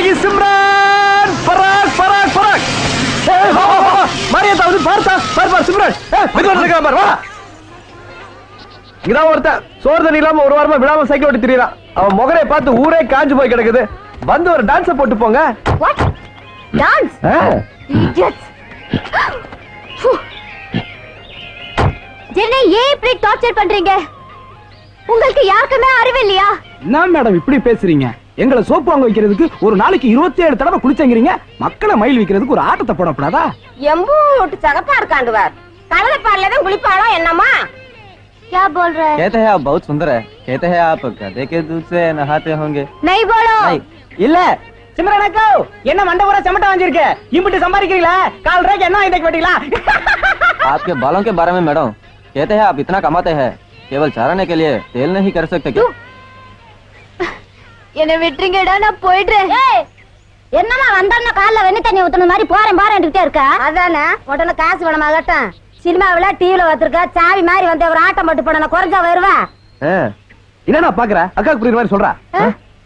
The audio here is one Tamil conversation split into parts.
जाएगी सिमरन फराक फराक फराक मारिया பார்த்தா பார் சிம்ரன் மெதுவா நடக்க பார் வா இங்கதான் ஒருத்த சோறு தண்ணி இல்லாம ஒரு வாரமா விடாம சைக்கிள் ஓட்டி திரியறான் அவன் முகரை பார்த்து ஊரே காஞ்சு போய் கிடக்குது வந்து ஒரு டான்ஸ் போட்டு போங்க வாட் டான்ஸ் இடியட்ஸ் என்ன ஏன் இப்படி டார்ச்சர் பண்றீங்க உங்களுக்கு யாருக்குமே அறிவு இல்லையா என்ன மேடம் இப்படி பேசுறீங்க எங்களை சோப்பு வாங்க வைக்கிறதுக்கு ஒரு நாளைக்கு 27 தடவை குளிச்சங்கறீங்க மக்களை மயில் வைக்கிறதுக்கு ஒரு ஆட்டத்தை போடப்படாதா எம்பூட்டு சகப்பா இருக்காண்டுவார் கடலை பால்ல தான் குளிப்பாளோ என்னமா क्या बोल रहे हैं कहते हैं आप बहुत सुंदर है कहते हैं आप गधे के दूध से नहाते होंगे नहीं बोलो இல்ல சிம்ரன் அக்கா என்ன மண்டபர சமட்ட வாங்கிருக்க இம்புட்டு சம்பாதிக்கிறீங்களா கால் ரேக்கு என்ன இதக்கு வெட்டிங்களா आपके बालों के बारे में मैडम कहते हैं आप इतना कमाते हैं केवल चराने के लिए तेल नहीं कर सकते क्या என்ன விட்டுறீங்கடா நான் போயிடுறேன் என்னமா வந்தா கால்ல வெண்ணி தண்ணி ஊத்துன மாதிரி போறேன் பாறேன்ட்டே இருக்க அதானே உடனே காசு வேணுமா கட்டும் சினிமாவுல டிவில வந்திருக்க சாவி மாதிரி வந்து ஒரு ஆட்டம் போட்டு போன குறைஞ்சா வருவா என்னடா பாக்குற அக்கா புரியுற மாதிரி சொல்றா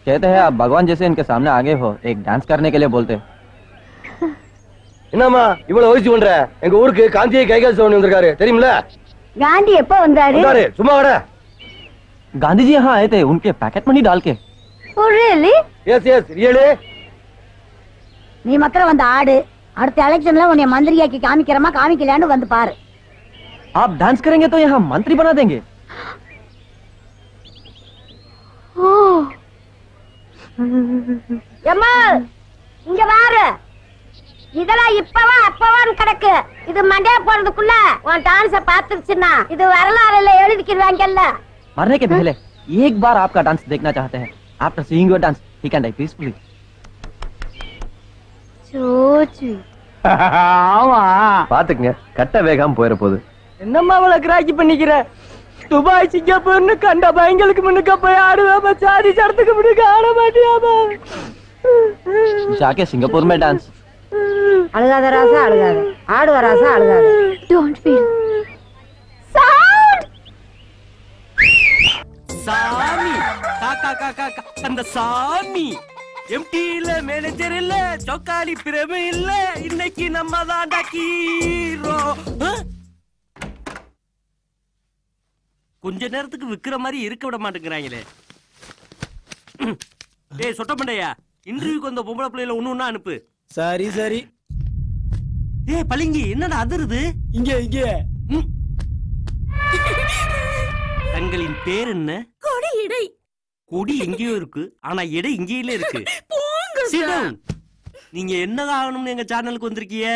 कहते हैं आप भगवान जैसे इनके सामने आगे हो एक डांस करने के लिए बोलते என்னம்மா இவ்வளவு வயசு பண்ற எங்க ஊருக்கு காந்தியை கைகால் சோனி வந்திருக்காரு தெரியுமில காந்தி எப்ப வந்தாரு சும்மா வர गांधी जी यहाँ आए थे उनके पैकेट मनी डाल के really எஸ் எஸ் ரியலி நீ மக்கள் வந்த ஆடு அடுத்த எலெக்ஷன்ல உன்னை மந்திரியாக்கி காமிக்கிறமா காமிக்கலையான்னு வந்து பாரு आप डांस करेंगे तो यहाँ मंत्री बना देंगे இங்க பாரு இதெல்லாம் இப்பவா அப்பவான்னு கிடக்கு இது மண்டே போறதுக்குள்ள உன் டான்ஸ பாத்துச்சுன்னா இது வரலாறுல எழுதிக்கிறாங்கல்ல मरने के पहले एक बार आपका डांस देखना चाहते हैं after seeing your dance he can die peacefully சோச்சு ஆமா பாத்துக்கங்க கட்ட வேகாம போயிர போகுது என்னம்மா அவளை கிராக்கி பண்ணிக்கிற துபாய் சிங்கப்பூர்னு கண்ட பயங்களுக்கு முன்னுக்க போய் ஆடுவாம சாதி சரத்துக்கு முன்னுக்க ஆட மாட்டியாமா जाके सिंगापुर में डांस அழுகாத ராசா அழுகாத ஆடுவ ராசா அழுகாத டோன்ட் ஃபீல் சாமி காக்கா காக்கா அந்த சாமி எம்டி இல்ல மேனேஜர் இல்ல சொக்காலி பிரேம இல்ல இன்னைக்கு நம்ம தான்டா ஹீரோ கொஞ்ச நேரத்துக்கு விக்கிற மாதிரி இருக்க விட மாட்டேங்கிறாங்களே டேய் சொட்ட மண்டையா இன்டர்வியூக்கு வந்த பொம்பளை பிள்ளைல ஒண்ணு அனுப்பு சரி சரி ஏய் பளிங்கி என்னடா அதிருது இங்க இங்க தங்களின் பேர் என்ன கொடி இடை கொடி எங்கேயோ இருக்கு ஆனா எடை இங்கேயில இருக்கு நீங்க என்ன ஆகணும்னு எங்க சேனலுக்கு வந்திருக்கீங்க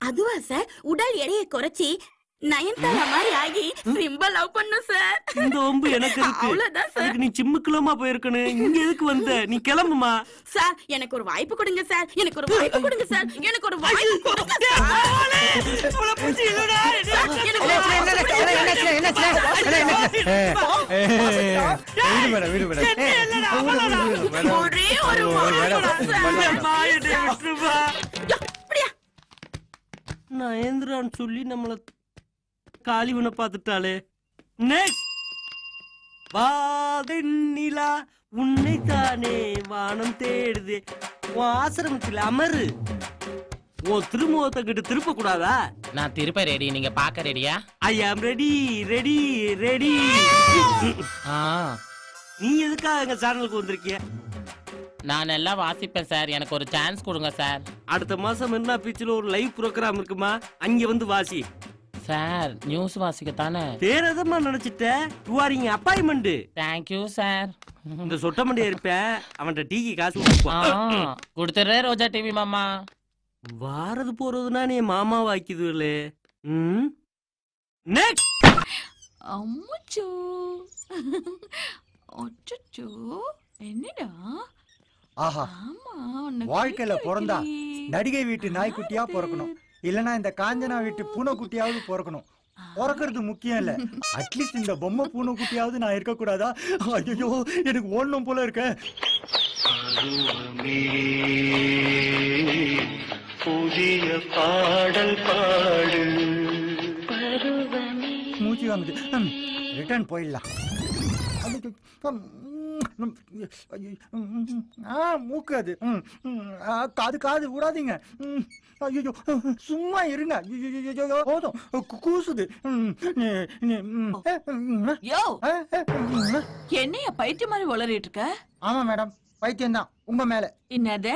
அதுவா சார் உடல் எடையை குறைச்சி நயன்தாரா மாதிரி ஆகி ரொம்ப லவ் பண்ணு சார் இந்த ஒம்பு எனக்கு இருக்கு அதுக்கு நீ சிம்முக்குலமா போயிருக்கணும் இங்க எதுக்கு வந்த நீ கிளம்புமா சார் எனக்கு ஒரு வாய்ப்பு கொடுங்க சார் எனக்கு ஒரு வாய்ப்பு கொடுங்க சார் எனக்கு ஒரு வாய்ப்பு கொடுங்க நயன்திரான்னு சொல்லி நம்மள காளிவனை பார்த்துட்டாளே வாதென்னிலா உன்னை தானே வானம் தேடுது ஆசிரமத்தில் அமரு ஓ திருமுகத்தை கிட்ட திருப்ப கூடாதா நான் திருப்ப ரெடி நீங்க பாக்க ரெடியா ஐ ஆம் ரெடி ரெடி ரெடி நீ எதுக்காக எங்க சேனலுக்கு வந்திருக்கிய நான் நல்லா வாசிப்பேன் சார் எனக்கு ஒரு சான்ஸ் கொடுங்க சார் அடுத்த மாசம் என்ன பீச்சில் ஒரு லைவ் ப்ரோக்ராம் இருக்குமா அங்க வந்து வாசி சார் நியூஸ் வாசிக்க தானே தேரதமா நினைச்சிட்ட you are in appointment thank you sir இந்த சொட்ட மண்டியா இருப்பேன் அவன்கிட்ட டீக்கு காசு கொடுத்துறே ரோஜா டிவி மாமா வாரது போறதுனா நீ மாமா வாக்கிதுலே நெக்ஸ்ட் அம்முச்சு அச்சச்சோ என்னடா ஆஹா வாழ்க்கையில பிறந்தா நடிகை வீட்டு நாய்க்குட்டியா பிறக்கணும் இல்லனா இந்த காஞ்சனா வீட்டு பூனைக்குட்டியாவது பிறக்கணும் பிறக்கிறது முக்கியம் இல்ல அட்லீஸ்ட் இந்த பொம்மை பூனைக்குட்டியாவது நான் இருக்க கூடாதா ஐயோ எனக்கு ஓடணும் போல இருக்க புதிய பாடல் பாடு மூச்சு வாங்குது ரிட்டர்ன் போயிடலாம் மூக்கு அது. காது விடாதீங்க. ஐயோ சும்மா இருங்க. போதும் கூசுது. என்னைய பைத்தியம் மாதிரி வளரிட்டு இருக்க? ஆமா மேடம், பைத்தியம் தான் உங்க மேல. என்னது?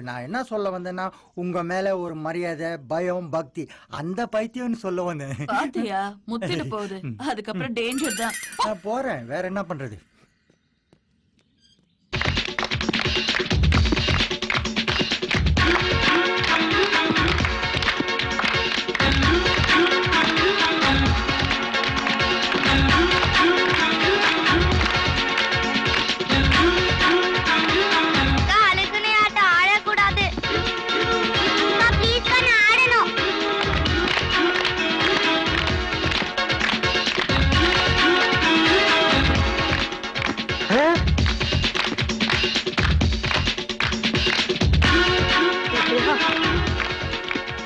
நான் என்ன சொல்ல வந்தேன்னா, உங்க மேல ஒரு மரியாதை, பயம், பக்தி, அந்த பைத்தியம்னு சொல்ல வந்தேன். பாத்தியா, முத்திட்டு போகுது. அதுக்கப்புறம் டேஞ்சர் தான். நான் போறேன், வேற என்ன பண்றது?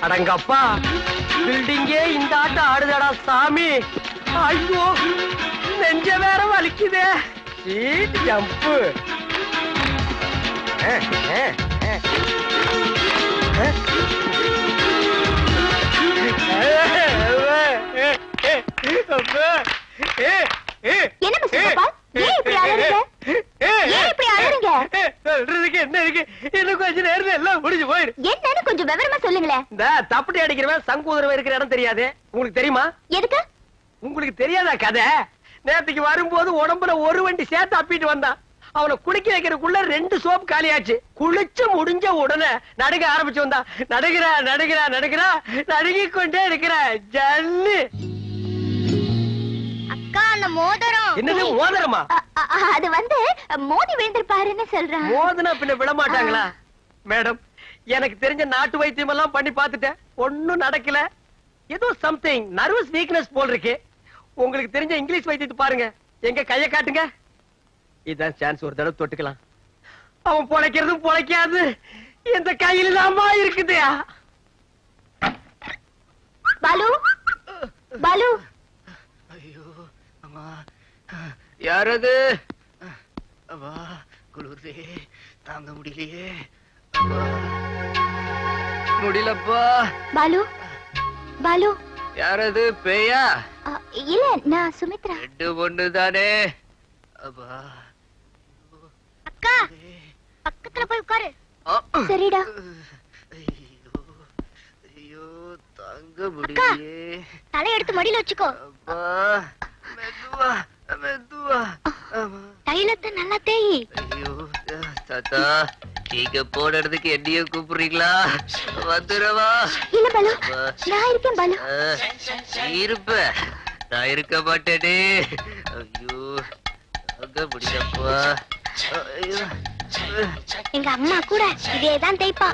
அடங்கப்பா, பில்டிங்கே இந்த ஆட்டம் ஆடுதடா சாமி. ஐயோ, நெஞ்ச வேற வலிக்குதே. சீட் ஜம்பு. என்ன இருக்கு? இன்னும் கொஞ்ச நேரம் எல்லாம் முடிஞ்சு போயிரு. என்னன்னு கொஞ்சம் விவரமா சொல்லுங்களேன். இந்த தப்பட்டி அடிக்கிறவன் சங்கூதரவன் இருக்கிற இடம் தெரியாது. உங்களுக்கு தெரியுமா? எதுக்கு? உங்களுக்கு தெரியாதா கதை? நேத்துக்கு வரும்போது உடம்புல ஒரு வண்டி சேர்த்து அப்பிட்டு வந்தான். அவனை குளிக்க வைக்கிறதுக்குள்ள 2 சோப் காலியாச்சு. குளிச்சு முடிஞ்ச உடனே நடுக ஆரம்பிச்சு வந்தான். நடுங்கிக் கொண்டே இருக்கிற ஜல்லு. அக்கா, அந்த மோதிரம். என்னது மோதிரமா? அது வந்து மோதி விழுந்திருப்பாருன்னு சொல்றான். மோதினா பின்ன விட மாட்டாங்களா? மேடம், எனக்கு தெரிஞ்ச நாட்டு வைத்தியம் எல்லாம் பண்ணி பார்த்துட்டேன், ஒன்னும் நடக்கல. ஏதோ சம்திங் நர்வஸ் வீக்னஸ் போல் இருக்கு. உங்களுக்கு தெரிஞ்ச இங்கிலீஷ் வைத்தியத்தை பாருங்க. எங்க கைய காட்டுங்க. இதான் சான்ஸ், ஒரு தடவை தொட்டுக்கலாம். அவன் பொழைக்கிறதும் பொழைக்காது இந்த கையில தாமா இருக்குது. பாலு, பாலு. ஐயோ அம்மா, யாரது? அம்மா, குளிர்தே, தாங்க முடியலையே. முடியலப்பா. பாலு, பாலு. யாரது? பேயா? இல்ல, நான் சுமித்ரா. 2 பொண்ணு தானே. அக்கா, பக்கத்துல போய் உட்காரு. சரிடா. ஐயோ, தாங்க முடியலையே. தலை எடுத்து மடியில வச்சுக்கோ. மெதுவா மெதுவா. தைலத்தை நல்லா தேயி. ஐயோ தாத்தா, நீங்க போடுறதுக்கு என்னைய கூப்பிடுறீங்களா? வந்துடவா? இல்ல பாலு, நான் இருக்கேன் பாலு. இருப்ப, நான் இருக்க மாட்டேனே. ஐயோ, அங்க முடியப்பா. எங்க அம்மா கூட இதேதான் தேய்ப்பா.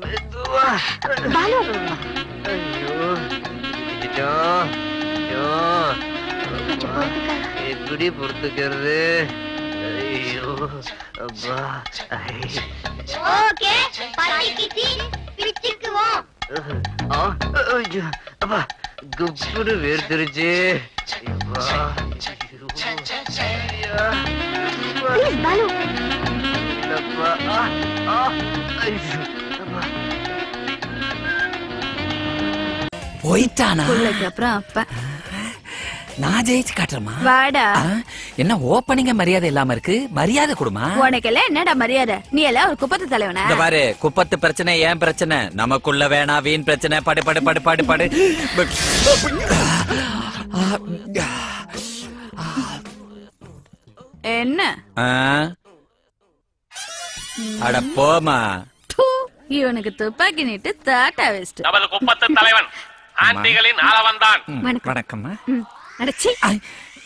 மெதுவா. பாலு. ஐயோ, எப்படி பொறுத்துக்கிறது? ஐயோ அப்பா. ஓகே, பட்டிக்கிச்சி பிரிச்சுக்குவோம். அப்பா, குப்புடு வேர்த்துருச்சு. ப்ளீஸ் பாலு. போயிட்டானா? அப்புறம் அப்ப நான் ஜெயிச்சு காட்டுறமா? வாடா. என்ன ஓப்பனிங்க மரியாதை இல்லாம இருக்கு? மரியாதை கொடுமா. உனக்கெல்லாம் என்னடா மரியாதை? நீ எல்லாம் ஒரு குப்பத்து தலைவனா? இந்த பாரு, குப்பத்து பிரச்சனை ஏன் பிரச்சனை, நமக்குள்ள வேணா வீண் பிரச்சனை. படு படு படு படு படு. என்ன? அட போமா. இவனுக்கு துப்பாக்கி நீட்டு தாட்டா வேஸ்ட். நமது குப்பத்து தலைவன் ஆண்டிகளின் ஆளவந்தான். வணக்கம்மா. அடச்சி,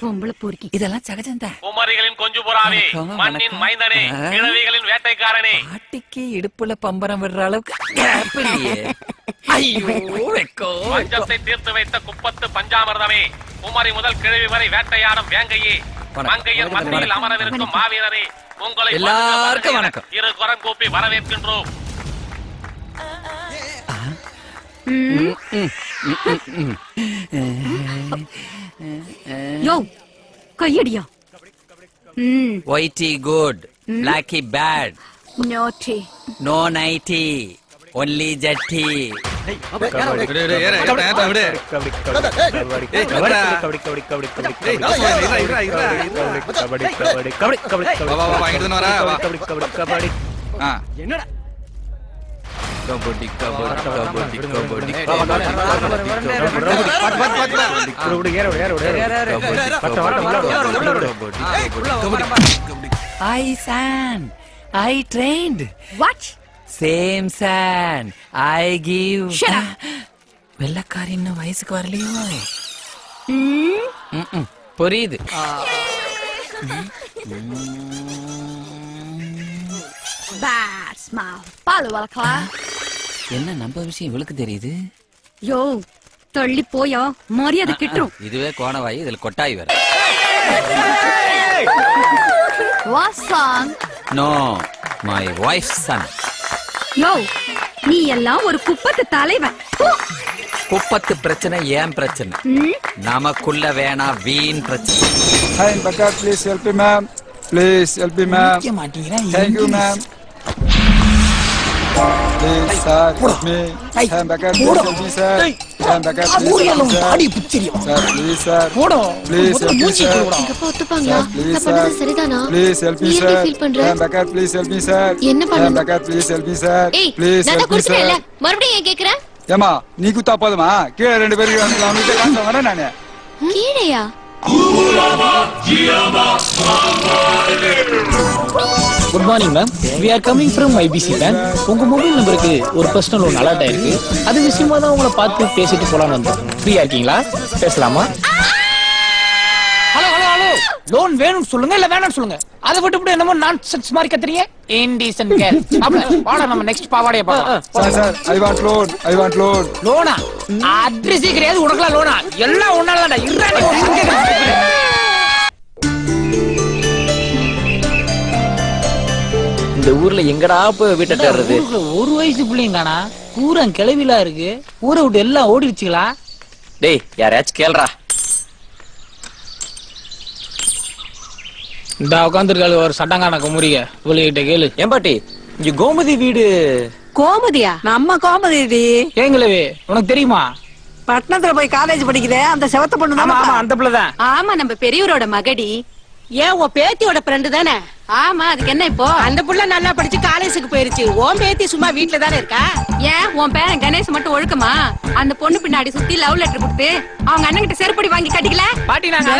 பொம்பளை பொறுக்கி. இதெல்லாம் சகஜம்தான். குமரிகளின் கொஞ்சு புறாவே, மண்ணின் மைந்தனே, கிழவிகளின் வேட்டைக்காரனே. ஆட்டிக்கு இடுப்புல பம்பரம் விடுற அளவுக்கு அப்படியே. ஐயோ, பஞ்சத்தை தீர்த்து வைத்த குப்பத்து பஞ்சாமிர்தமே, குமரி முதல் கிழவி வரை வேட்டையாடும் வேங்கையே, மங்கையின் மத்தியில் அமரவிருக்கும் மாவீரரே, உங்களை எல்லாருக்கும் வணக்கம். இரு கரம் கூப்பி வரவேற்கின்றோம். யோ கையடியா. Whitey good, blacky bad, naughty no nightie, only ஜட்டி. என்னடா kabaddi kabaddi kabaddi kabaddi I sand, I trained. What? Same sand, I give. Shut up. வெள்ளக்காரி இன்னும் வயசுக்கு வரலையோ? புரியுது. Bad smile. பால் வளக்கலாம். என்ன நம்ம விஷயம் இவளுக்கு தெரியுது? யோ தள்ளி போயா, மரியாதை கிட்டுரும். இதுவே கோணவாயி, இதுல கொட்டாய் வேற. What song? No, my wife's son. யோ நீ எல்லாம் ஒரு குப்பத்து தலைவன். குப்பத்து பிரச்சனை ஏன் பிரச்சனை, நமக்குள்ள வேணா வீண் பிரச்சனை. Hi, Baka, please help me, ma'am. Please help me, ma'am. Thank you, ma'am. Please, sir, help me. Hi, Baka, please help me, sir. Hi, Baka, please help me, sir. Sir, please, sir. Please help me, sir. ஒத்துப்பாங்களா? Please, நான் sir. பண்ணது சரிதானா? Please help me, நீ sir. எப்படி feel பண்ற? Hi, Baka, please help me, sir. என்ன Hi, பண்ணணும்? Baka, please help me, sir. ஏய் Please நான் help me, sir. குடுத்துட்டேன்ல, மறுபடியும் ஏன் கேக்குற? ஏமா நீ குத்தா போதுமா? கீழே ரெண்டு பேருக்கு அவங்ககிட்ட காசு வாங்குறேன் நானு. கீழையா? Good morning ma'am, we are coming from IBC bank. உங்க மொபைல் நம்பருக்கு ஒரு பர்சனல் லோன் அலர்ட் ஆயிருக்கு. அது விஷயமா தான் உங்களை பார்த்து பேசிட்டு போலான்னு வந்தோம். ஃப்ரீயா இருக்கீங்களா? பேசலாமா? ஹலோ ஹலோ ஹலோ, லோன் வேணும்னு சொல்லுங்க இல்ல வேணாம்னு சொல்லுங்க. அதை விட்டு என்னமோ நான்சென்ஸ் மாதிரி கத்துறீங்க. Indecent care. வாடா நம்ம நெக்ஸ்ட் பாவாடைய பார்க்கலாம். சார் I want loan, I want loan. லோனா? அட்ரஸே கிடையாது உனக்குலாம் லோனா? எல்லாம் ஒன்னாலடா. இறானே ஒரு இந்த ஊர்ல எங்கடா போய் வீட்டை தேடுறது? ஒரு வயசு பிள்ளைங்கண்ணா பூரா கிளவிலா இருக்கு. ஊரை விட்டு எல்லாம் ஓடிடுச்சுங்களா? டேய் யாராச்சும் கேள்றா. இந்த உட்காந்துருக்காளு ஒரு சட்டங்கான குமுறிக இவளுகிட்ட கேளு. ஏம்பாட்டி இங்க கோமதி வீடு? கோமதியா? நம்ம கோமதி. ஏங்களவே உனக்கு தெரியுமா? பட்டணத்துல போய் காலேஜ் படிக்குதே அந்த செவத்த பொண்ணு தான். ஆமா அந்த பிள்ளைதான். ஆமா நம்ம பெரியவரோட மகடி. ஏன் உன் பேத்தியோட ஃப்ரெண்டு தானே? ஆமா அதுக்கு என்ன இப்போ? அந்த புள்ள நல்லா படிச்சு காலேஜுக்கு போயிருச்சு. உன் பேத்தி சும்மா வீட்டுல தானே இருக்கா? ஏன் உன் பேரன் கணேஷ் மட்டும் ஒழுக்கமா அந்த பொண்ணு பின்னாடி சுத்தி லவ் லெட்டர் கொடுத்து அவங்க அண்ணன் கிட்ட செருப்படி வாங்கி கட்டிக்கல? பாட்டி நாங்க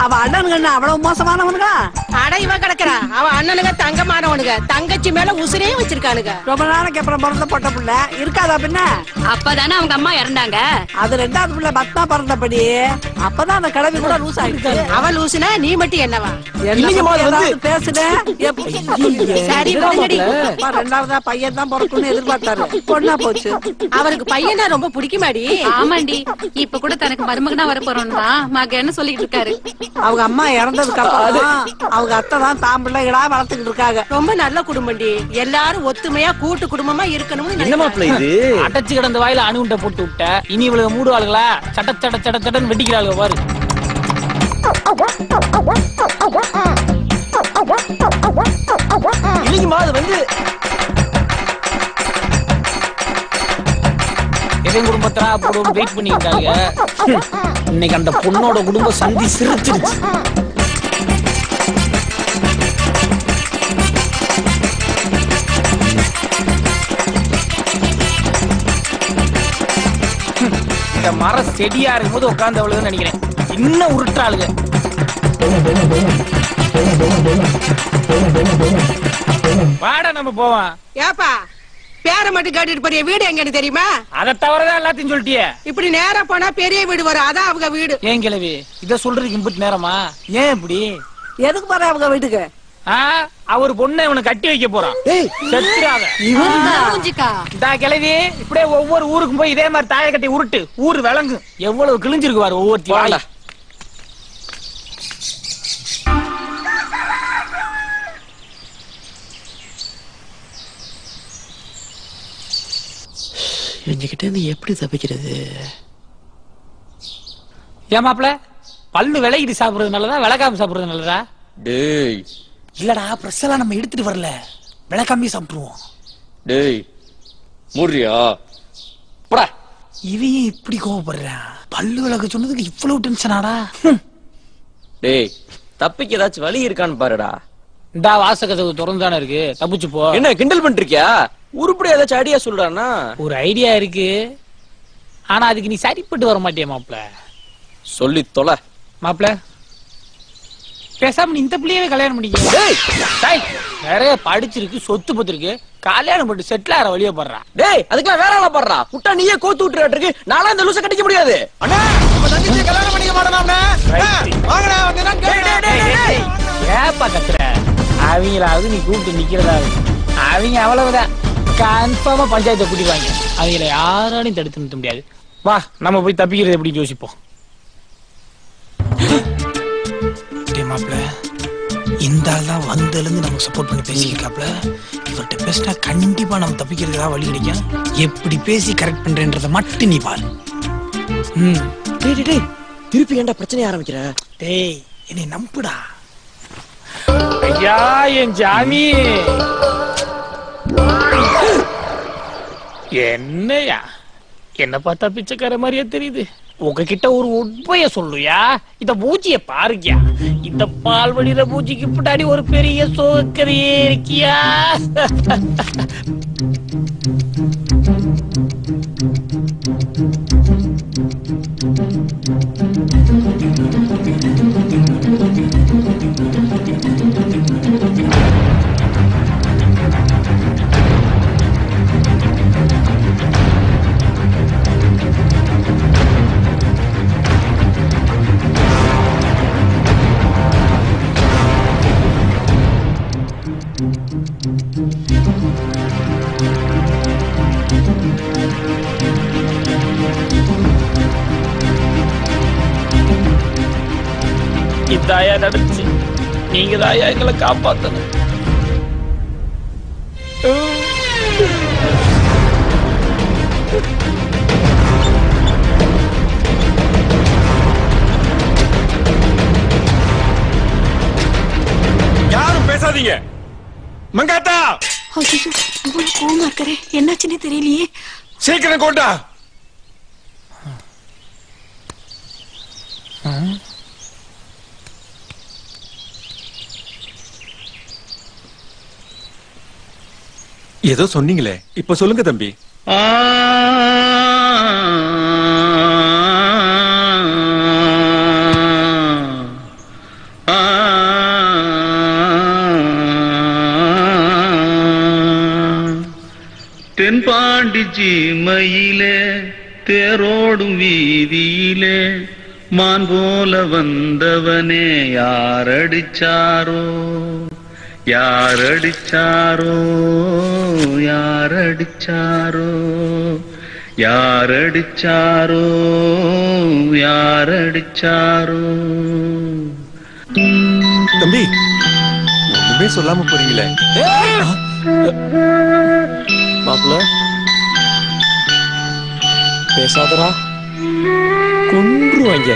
அவ அண்ணனுங்க அவ்வளவு மோசமானவனுங்க. அட இவ கிடக்குறா. அவ அண்ணனுங்க தங்கமானவனுங்க. தங்கச்சி மேல உசுரே வச்சிருக்கானுங்க. ரொம்ப நாளைக்கு அப்புறம் பிறந்த பொட்ட புள்ள இருக்காதா பின்ன? அப்பதானே அவங்க அம்மா இறந்தாங்க. அது ரெண்டாவது பிள்ளை பத்தா பிறந்தபடி. அப்பதான் அந்த கிழவி கூட லூஸ் ஆயிடுச்சு. அவ லூசுனா நீ மட்டும் என்னவா? பேசுன சரி ரெண்டாவதா பையன் தான் பிறக்கணும்னு எதிர்பார்த்தாரு. பொண்ணா போச்சு. அவருக்கு பையனா ரொம்ப பிடிக்குமாடி? ஆமாண்டி, இப்ப கூட தனக்கு மருமகனா வர போறோம்னு தான் மகன்னு சொல்லிட்டு இருக்காரு. அவங்க அம்மா இறந்ததுக்கு அப்புறம் அவங்க அத்தை தான் தான் பிள்ளைகளா வளர்த்துக்கிட்டு இருக்காங்க. ரொம்ப நல்ல குடும்பம்டி. எல்லாரும் ஒத்துமையா கூட்டு குடும்பமா இருக்கணும்னு அடைச்சு கிடந்த வாயில அணுகுண்ட போட்டு விட்ட. இனி இவளுக்கு மூடு ஆளுங்களா சட்ட சட்ட சட்ட சட்டன்னு வெட்டிக்கிறாளுங்க பாரு. எவன் குடும்பத்தா போடும் வெயிட் பண்ணிட்டாங்க. இன்னைக்கு அந்த பொண்ணோட குடும்பம் சந்தி சிரிச்சிருச்சு. இந்த மரம் செடியா இருக்கும் போது உட்கார்ந்தவளுன்னு நினைக்கிறேன். இன்னும் உருட்டாளுங்க. வாடா நம்ம போவோம். ஏப்பா பேரை மட்டும் கேட்டுட்டு போறிய வீடு எங்கன்னு தெரியுமா? அதை தவிரதான் எல்லாத்தையும் சொல்லிட்டியே. இப்படி நேரா போனா பெரிய வீடு வரும். அதான் அவங்க வீடு. ஏன் கிழவி இத சொல்றதுக்கு இம்புட்டு நேரமா? ஏன் இப்படி? எதுக்கு போற அவங்க வீட்டுக்கு? அவர் பொண்ணை இவனை கட்டி வைக்க போறான். கிழவி இப்படியே ஒவ்வொரு ஊருக்கும் போய் இதே மாதிரி தாயை கட்டி உருட்டு. ஊரு விளங்கு. எவ்வளவு கிழிஞ்சிருக்கு பாரு ஒவ்வொருத்தையும். இவங்க கிட்ட இருந்து எப்படி தப்பிக்கிறது? ஏன் மாப்பிள பல்லு விலகிட்டு சாப்பிடுறது நல்லதா விளக்காம சாப்பிடுறது நல்லதா? டேய் இல்லடா பிரஸ் எல்லாம் நம்ம எடுத்துட்டு வரல, விளக்காமே சாப்பிட்டுருவோம். டேய் மூடுறியா? போடா. இவன் இப்படி கோவப்படுறான், பல்லு விளக்க சொன்னதுக்கு இவ்வளவு டென்ஷனாடா? டேய் தப்பிக்கு ஏதாச்சும் வழி இருக்கான்னு பாருடா. இந்தா வாசகதவு திறந்துதானே இருக்கு, தப்பிச்சு போ. என்ன கிண்டல் பண்றியா? உருப்படியா ஏதாச்சும் ஐடியா சொல்றானா? ஒரு ஐடியா இருக்கு, ஆனா அதுக்கு நீ சரிப்பட்டு வர மாட்டியா மாப்ள? சொல்லி தொலை. மாப்ள பேசாம நீ இந்த பிள்ளையவே கல்யாணம் பண்ணிக்க. நிறைய படிச்சிருக்கு, சொத்து பத்து இருக்கு, கல்யாணம் பண்ணி செட்டில் ஆற வழியா படுறா. டேய் அதுக்கெல்லாம் வேற ஆளா படுறா. விட்டா நீயே கோத்து விட்டுறாட்டு இருக்கு. நானும் இந்த லூசை கட்டிக்க முடியாது. அண்ணா நம்ம தங்கச்சியை கல்யாணம் பண்ணிக்க மாட்டோம்னா வாங்கடா வந்து ஏப்பா கத்துற? அவங்களாவது நீ கூப்பிட்டு நிக்கிறதாவது, அவங்க அவ்வளவுதான் கன்ஃபார்மா பஞ்சாயத்தை கூட்டிடுவாங்க. அவங்கள யாராலையும் தடுத்து நிறுத்த முடியாது. வா நம்ம போய் தப்பிக்கிறது எப்படி யோசிப்போம். மாப்ள இந்த ஆள் தான் வந்ததுல இருந்து நமக்கு சப்போர்ட் பண்ணி பேசிக்கிட்டாப்ல. இவர்கிட்ட பேசினா கண்டிப்பா நம்ம தப்பிக்கிறதுக்கு வழி கிடைக்கும். எப்படி பேசி கரெக்ட் பண்றேன்றத மட்டும் நீ பாரு. டேய் திருப்பி ஏன்டா பிரச்சனை ஆரம்பிக்கிற? டேய் என்னை நம்புடா. ஐயா என் ஜாமி என்னையா என்ன பார்த்தா பிச்சைக்கார மாதிரியா தெரியுது? உங்ககிட்ட ஒரு உண்மைய சொல்லுயா, இந்த பூச்சிய பாருக்கியா, இந்த பால் வழியில பூச்சிக்கு பின்னாடி ஒரு பெரிய சோக்கரையே இருக்கியா? இதாயா நடந்துச்சு, நீங்க தாயா எங்களை காப்பாத்தணும். யாரும் பேசாதீங்க. மங்காத்தா இவ்வளவு கோவமா இருக்கறே, என்னாச்சுன்னே தெரியலையே. சீக்கிரம் கொண்டா. ஏதோ சொன்னீங்களே, இப்ப சொல்லுங்க தம்பி. தென்பாண்டி ஜீமையிலே தேரோடும் வீதியிலே மான் போல வந்தவனே யாரடிச்சாரோ யாரடிச்சாரோ யாரடிச்சாரோ யாரடிச்சாரோ யாரடிச்சாரோ. தம்பி ஒண்ணுமே சொல்லாம போறீங்களே. மாப்ள பேசாதடா, கொன்றுவாங்க.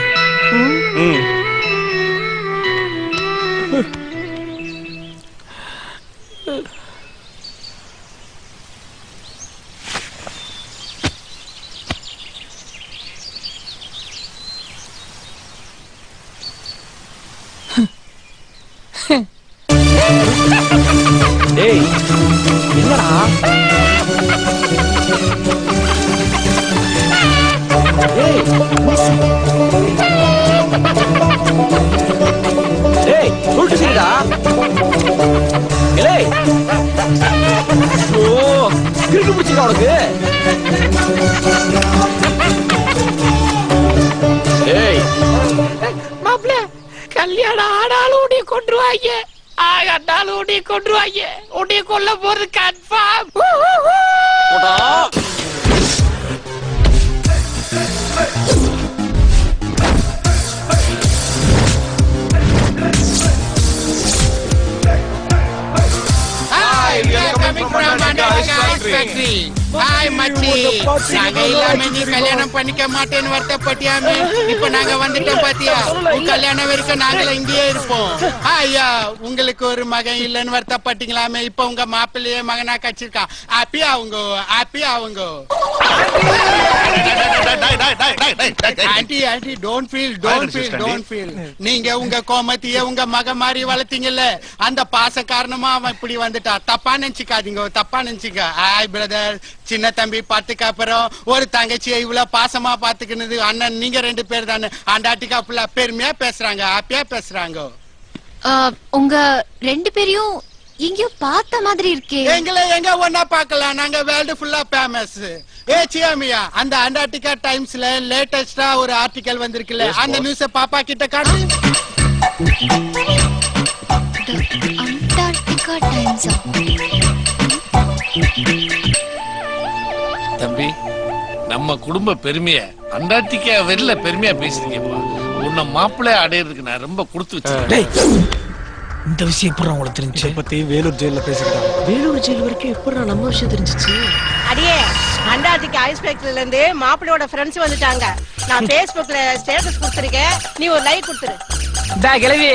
டேய் என்னடா? டேய் உள்டு சரிடா. ஏய் ஓ கிறுக்கு பிடிச்சிருக்கா உனக்கு? ஏய் மாப்ள கல்யாணம் ஆனாலும் உடைய கொன்றுவாங்க, ஆகட்டாலும் உடைய கொன்றுவாங்க. உடைய கொல்ல போறது confirm. Hi, we are coming from Mandala, guys. Factory. Hi மச்சி. நாங்க இல்லாம நீ கல்யாணம் பண்ணிக்க மாட்டேன்னு வருத்தப்பட்டியாமே. இப்ப நாங்க வந்துட்டோம் பாத்தியா? உன் கல்யாணம் வரைக்கும் நாங்கள இங்கேயே இருப்போம். ஐயா, உங்களுக்கு ஒரு மகன் இல்லன்னு வருத்தப்பட்டீங்களாமே. இப்ப உங்க மாப்பிள்ளையே மகனா கச்சிருக்கா. ஹாப்பி ஆவுங்க, ஹாப்பி ஆவுங்க. Aunty aunty don't feel. நீங்க உங்க கோமத்திய உங்க மகன் மாதிரி வளர்த்தீங்கல்ல, அந்த பாச காரணமா அவன் இப்படி வந்துட்டா. தப்பா நினைச்சுக்க. Hi brother. சின்ன தம்பி பாத்துக்க அப்புறம் ஒரு தங்கச்சியை இவ்வளவு பாசமா பாத்துக்கினது அண்ணன் நீங்க 2 பேர் தானே. ஆண்டாட்டிக்கா ஃபுல்லா பெருமையா பேசுறாங்க, ஹாப்பியா பேசுறாங்க. உங்க 2 பேரையும் எங்கயோ பார்த்த மாதிரி இருக்கே. எங்களை எங்க ஒன்னா பார்க்கலாம், நாங்க வேர்ல்டு ஃபுல்லா ஃபேமஸ். ஏ சியாமியா, அந்த அண்டார்டிகா டைம்ஸ்ல லேட்டஸ்டா ஒரு ஆர்டிகல் வந்திருக்குல்ல, அந்த நியூஸ பாப்பா கிட்ட காட்டு. Antarctica times. தம்பி, நம்ம குடும்ப பெருமைய அண்டார்டிகா வெளில பெருமையா பேசுறீங்கப்பா. உன்னை மாப்பிள்ளை அடையிறதுக்கு நான் ரொம்ப கொடுத்து வச்சேன். இந்த விஷயம் எப்படி உங்களுக்கு தெரிஞ்சு? பத்தி வேலூர் ஜெயில பேசிக்கிட்டாங்க. வேலூர் ஜெயில் வரைக்கும் எப்படி நம்ம விஷயம் தெரிஞ்சிச்சு? அடியே, அண்டார்டிகா ஐஸ் ஃபேக்டரியில இருந்து மாப்பிள்ளையோட ஃப்ரெண்ட்ஸ் வந்துட்டாங்க. நான் Facebookல ஸ்டேட்டஸ் கொடுத்திருக்கேன், நீ ஒரு லைக் கொடுத்துரு. கிளவி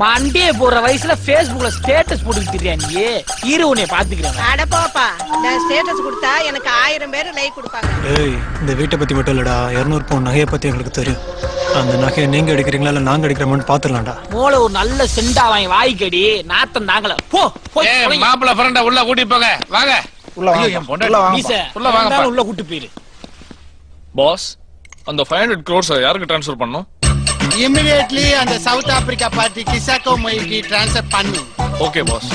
மண்டியே போற வயசுல Facebookல ஸ்டேட்டஸ் போட்டுக்கிட்டியா நீ? இரு உன்னை பாத்துக்கிறேன். அட போப்பா, நான் ஸ்டேட்டஸ் கொடுத்தா எனக்கு 1000 பேர் லைக் கொடுப்பாங்க. ஏய், இந்த வீட்டை பத்தி மட்டும் இல்லடா, 200 பவுன் நகையை பத்தி எங்களுக்கு தெரியும். அந்த நகையை நீங்க எடுக்கிறீங்களா இல்ல நாங்க எடுக்கிறோம்னு பாத்துடலாம்டா. மூளை ஒரு நல்ல செண்டா வாங்கி வாய்க்கடி, நாத்தம் நாங்கள போ. மாப்பிள்ளை ஃப்ரெண்ட உள்ள கூட்டி போங்க. வாங்க உள்ள வாங்க. உள்ள கூட்டி போயிரு. பாஸ், அந்த 500 crores யாருக்கு ட்ரான்ஸ்ஃபர் பண்ணனும்? இமிடியேட்லி அந்த சவுத் ஆப்பிரிக்கா பார்ட்டி கிசாக்கோ மொய்க்கு ட்ரான்ஸ்ஃபர் பண்ணு. Okay boss.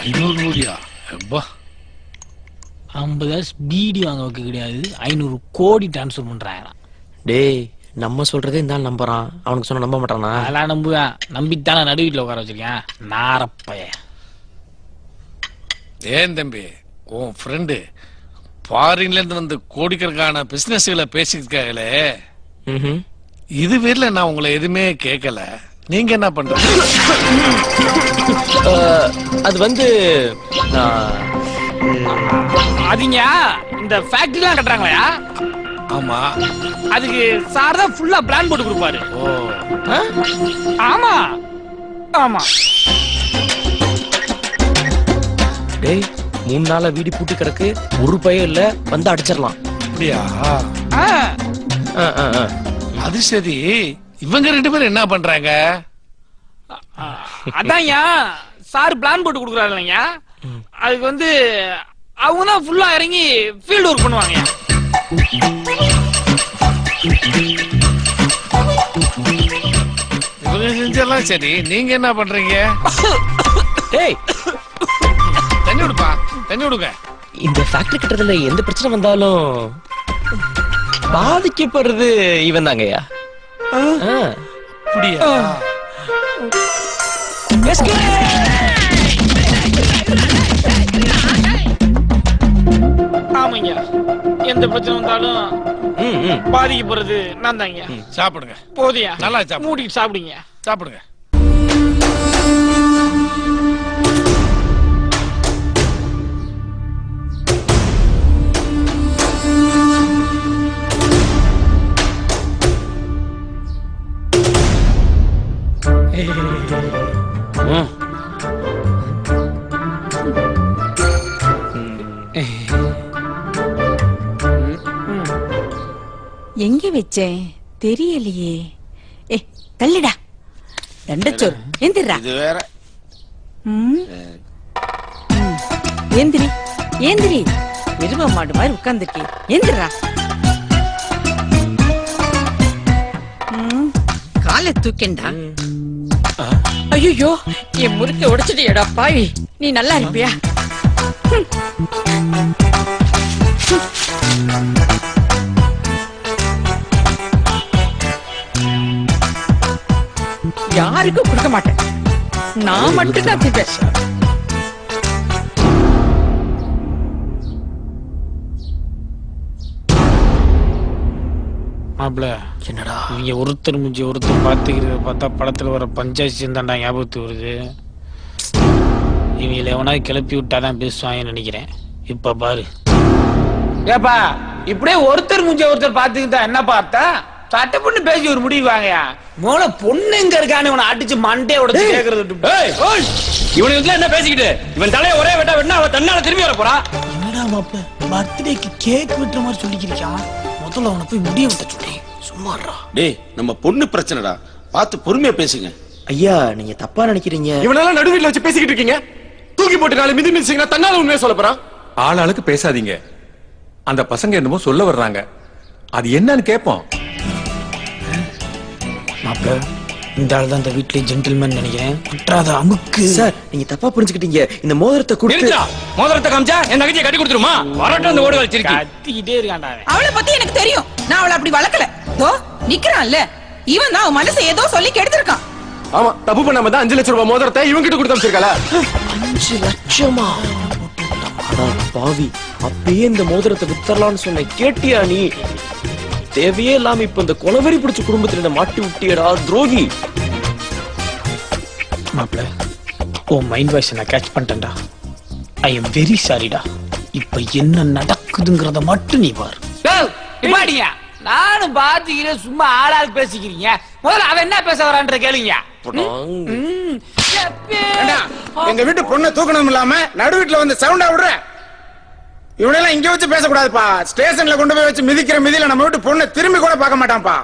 500 கோடியா? அப்பா, 50 பீடி வாங்க வைக்க கிடையாது, 500 கோடி ட்ரான்ஸ்ஃபர் பண்றாங்க. டேய், நம்ம சொல்றதே இந்த நம்புறான், அவனுக்கு சொன்ன நம்ப மாட்டானா? அதெல்லாம் நம்புவேன். நம்பித்தானே நடு வீட்டுல உட்கார வச்சிருக்கேன். நாரப்பைய. ஏன் தம்பி, உன் ஃப்ரெண்டு ஃபாரின்ல இருந்து வந்து கோடிக்கணக்கான பிசினஸ்களை பேசிருக்காங்களே, இது பேர்ல நான் உங்களை எதுவுமே கேட்கல. நீங்க என்ன பண்றீங்க? அது வந்து அதிங்க இந்த ஃபேக்டரிலாம் கட்டுறாங்களா? ஆமா, அதுக்கு சார் தான் ஃபுல்லா பிளான் போட்டு கொடுப்பாரு. ஆமா ஆமா. டேய், 3 நாளா வீடு பூட்டி கிடக்கு, ஒரு பையன் இல்ல, வந்து அடிச்சிடலாம். அப்படியா? அது சரி, இவங்க 2 பேரும் என்ன பண்றாங்க? அதான்யா சார் பிளான் போட்டு கொடுக்குறாரு இல்லையா, அதுக்கு வந்து அவங்க தான் ஃபுல்லா இறங்கி ஃபீல்ட் ஒர்க் பண்ணுவாங்க. இவங்க செஞ்செல்லாம் சரி, நீங்க என்ன பண்றீங்க? டேய், தண்ணி விடுப்பா, தண்ணி விடுங்க. இந்த ஃபேக்டரி கட்டுறதுல எந்த பிரச்சனை வந்தாலும் பாதிக்கப்படுறது இவன் தாங்கய்யா. அப்படியா? ஆமாங்க, எந்த பிரச்சனை வந்தாலும் பாதிக்கப்படுறது நான் தாங்க. சாப்பிடுங்க. போதியா? நல்லா சாப்பிடுங்க. மூடிட்டு சாப்பிடுங்க. சாப்பிடுங்க. எங்க வச்சேன் தெரியலையே. ஏ தள்ளிடா, தண்டச்சோறு. எந்திரா. இது வேற. ஏந்திரி ஏந்திரி, எரும மாடு மாதிரி உட்கார்ந்துருக்கே. எந்திரா. காலை தூக்கண்டா. ஐயோ, என் முறுக்க உடைச்சிட்டியடா பாவி. நீ நல்லா இருப்பியா? யாருக்கும் கொடுக்க மாட்டேன், நான் மட்டும் தான் திப்பேன். மாப்பிள, என்னடா இவங்க ஒருத்தர் முடிஞ்சு ஒருத்தர் பாத்துக்கிறத பார்த்தா படத்துல வர பஞ்சாயத்து சேர்ந்தாண்டா ஞாபகத்துக்கு வருது. இவங்களை எவனா கிளப்பி விட்டாதான் பேசுவாங்கன்னு நினைக்கிறேன். இப்ப பாரு. ஏப்பா இப்படியே ஒருத்தர் முஞ்ச ஒருத்தர் பாத்துக்கிட்டா என்ன பார்த்தா சட்டை பொண்ணு பேசி ஒரு முடிவு வாங்கயா. மோள பொண்ணு எங்க இருக்கான்னு இவனை அடிச்சு மண்டையை உடச்சு கேக்குறது. இவனுக்கு என்ன பேசிக்கிட்டு இவன் தலைய ஒரே வெட்டா வெட்டினா அவன் தன்னால திரும்பி வர போறான். என்னடா மாப்பிள்ள பர்த்டேக்கு கேக் வெட்டுற மாதிரி சொல்லிக்கிறியான். முதல்ல அவனை போய் முடிய விட்ட சொல்லி சும்மாறா. டேய் நம்ம பொண்ணு பிரச்சனைடா, பார்த்து பொறுமையா பேசுங்க. ஐயா நீங்க தப்பா நினைக்கிறீங்க. இவனெல்லாம் நடுவில் வச்சு பேசிக்கிட்டு இருக்கீங்க. தூக்கி போட்டு நாலு மிதி மிதிச்சீங்கன்னா தன்னால உண்மையை சொல்ல போறான். ஆளாளுக்கு பேசாதீங்க. அந்த பசங்க என்னமோ சொல்ல வர்றாங்க, அது என்னன்னு கேட்போம். மாப்பிள்ள இந்த ஆள் தான் இந்த வீட்லயே ஜென்டில்மேன் நினைக்கிறேன். குற்றாத அமுக்கு. சார் நீங்க தப்பா புரிஞ்சுக்கிட்டீங்க. இந்த மோதிரத்தை கொடுத்து மோதிரத்தை காமிச்சா என் நகையை கட்டி கொடுத்துருமா? வரட்டும் அந்த ஓடு வச்சிருக்கி கத்திக்கிட்டே இருக்கான்டா. அவளை பத்தி எனக்கு தெரியும். நான் அவளை அப்படி வளர்க்கல. தோ நிக்கிறான்ல இவன் தான் அவன் மனசை ஏதோ சொல்லி கெடுத்திருக்கான். ஆமா தப்பு பண்ணாம தான் 5 லட்சம் ரூபாய் மோதிரத்தை இவங்க கிட்ட கொடுத்து அனுப்பிச்சிருக்கல. 5 லட்சமா? பாவி அப்பயே இந்த மோதிரத்தை வித்தரலான்னு சொன்ன கேட்டியா நீ? தேவையே இல்லாம இப்ப இந்த கொலவெறி பிடிச்ச குடும்பத்துல மாட்டி விட்டியடா துரோகி. மாப்பிள்ள ஓ மைண்ட் வாய்ஸ் நான் கேட்ச் பண்ணிட்டேன்டா. ஐ எம் வெரி சாரிடா. இப்ப என்ன நடக்குதுங்கிறத மட்டும் நீ பாரு. இப்பாடிங்க நானும் பாத்துக்கிறேன். சும்மா ஆளாள் பேசிக்கிறீங்க. முதல்ல அவன் என்ன பேச வரான்ற கேளுங்க. எங்க வீட்டு பொண்ணை தூக்கணும் இல்லாம நடு வீட்டுல வந்து சவுண்டா விடுற. இவனெல்லாம் இங்க வச்சு பேசக்கூடாதுப்பா. ஸ்டேஷன்ல கொண்டு போய் வச்சு மிதிக்கிற மிதியில நம்ம வீட்டு பொண்ணை திரும்பி கூட பார்க்க மாட்டான்ப்பா.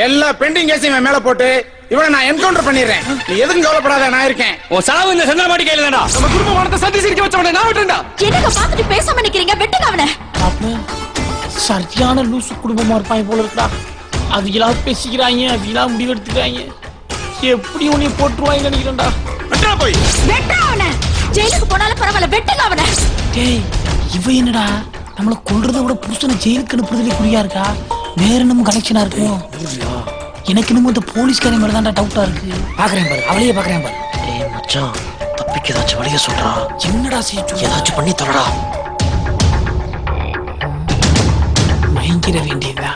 எல்லா பெண்டிங் கேஸையும் மேல போட்டு இவனை நான் என்கவுண்டர் பண்ணிடுறேன். நீ எதுக்கும் கவலைப்படாத, நான் இருக்கேன். ஓ சாவு இந்த சந்தன மாட்டி கையில தான்டா. நம்ம குடும்ப பணத்தை சந்தி சிரிக்க வச்சவனே நான் விட்டுறேன்டா. என்னங்க பாத்துட்டு பேசாம நிக்கிறீங்க? வெட்டுங்க அவனை. சரியான லூசு குடும்பமா இருப்பாங்க போல இருக்கா. அவங்களா பேசிக்கிறாங்க, அவங்களா முடிவெடுத்துக்கிறாங்க. எப்படி உன்னை போட்டுருவாங்க நினைக்கிறேன்டா. போய் வெட்ட அவனை. ஜெயிலுக்கு போனாலும் பரவாயில்ல, வெட்டுங்க அவனை. டேய் இவ என்னடா நம்மள கொல்றத விட புருஷனை ஜெயிலுக்கு அனுப்புறதுல குறியா இருக்கா? வேற நம்ம கனெக்ஷனா இருக்கும். எனக்கு இன்னும் இந்த போலீஸ்காரன் மேல தான்டா டவுட்டா இருக்கு. பாக்குறேன் பாரு, அவளையே பாக்குறேன் பாரு. டேய் மச்சான் தப்பிக்க ஏதாச்சும் வழிய சொல்றா. என்னடா செய்ய? ஏதாச்சும் பண்ணி தரடா. மயங்கிட வேண்டியதா.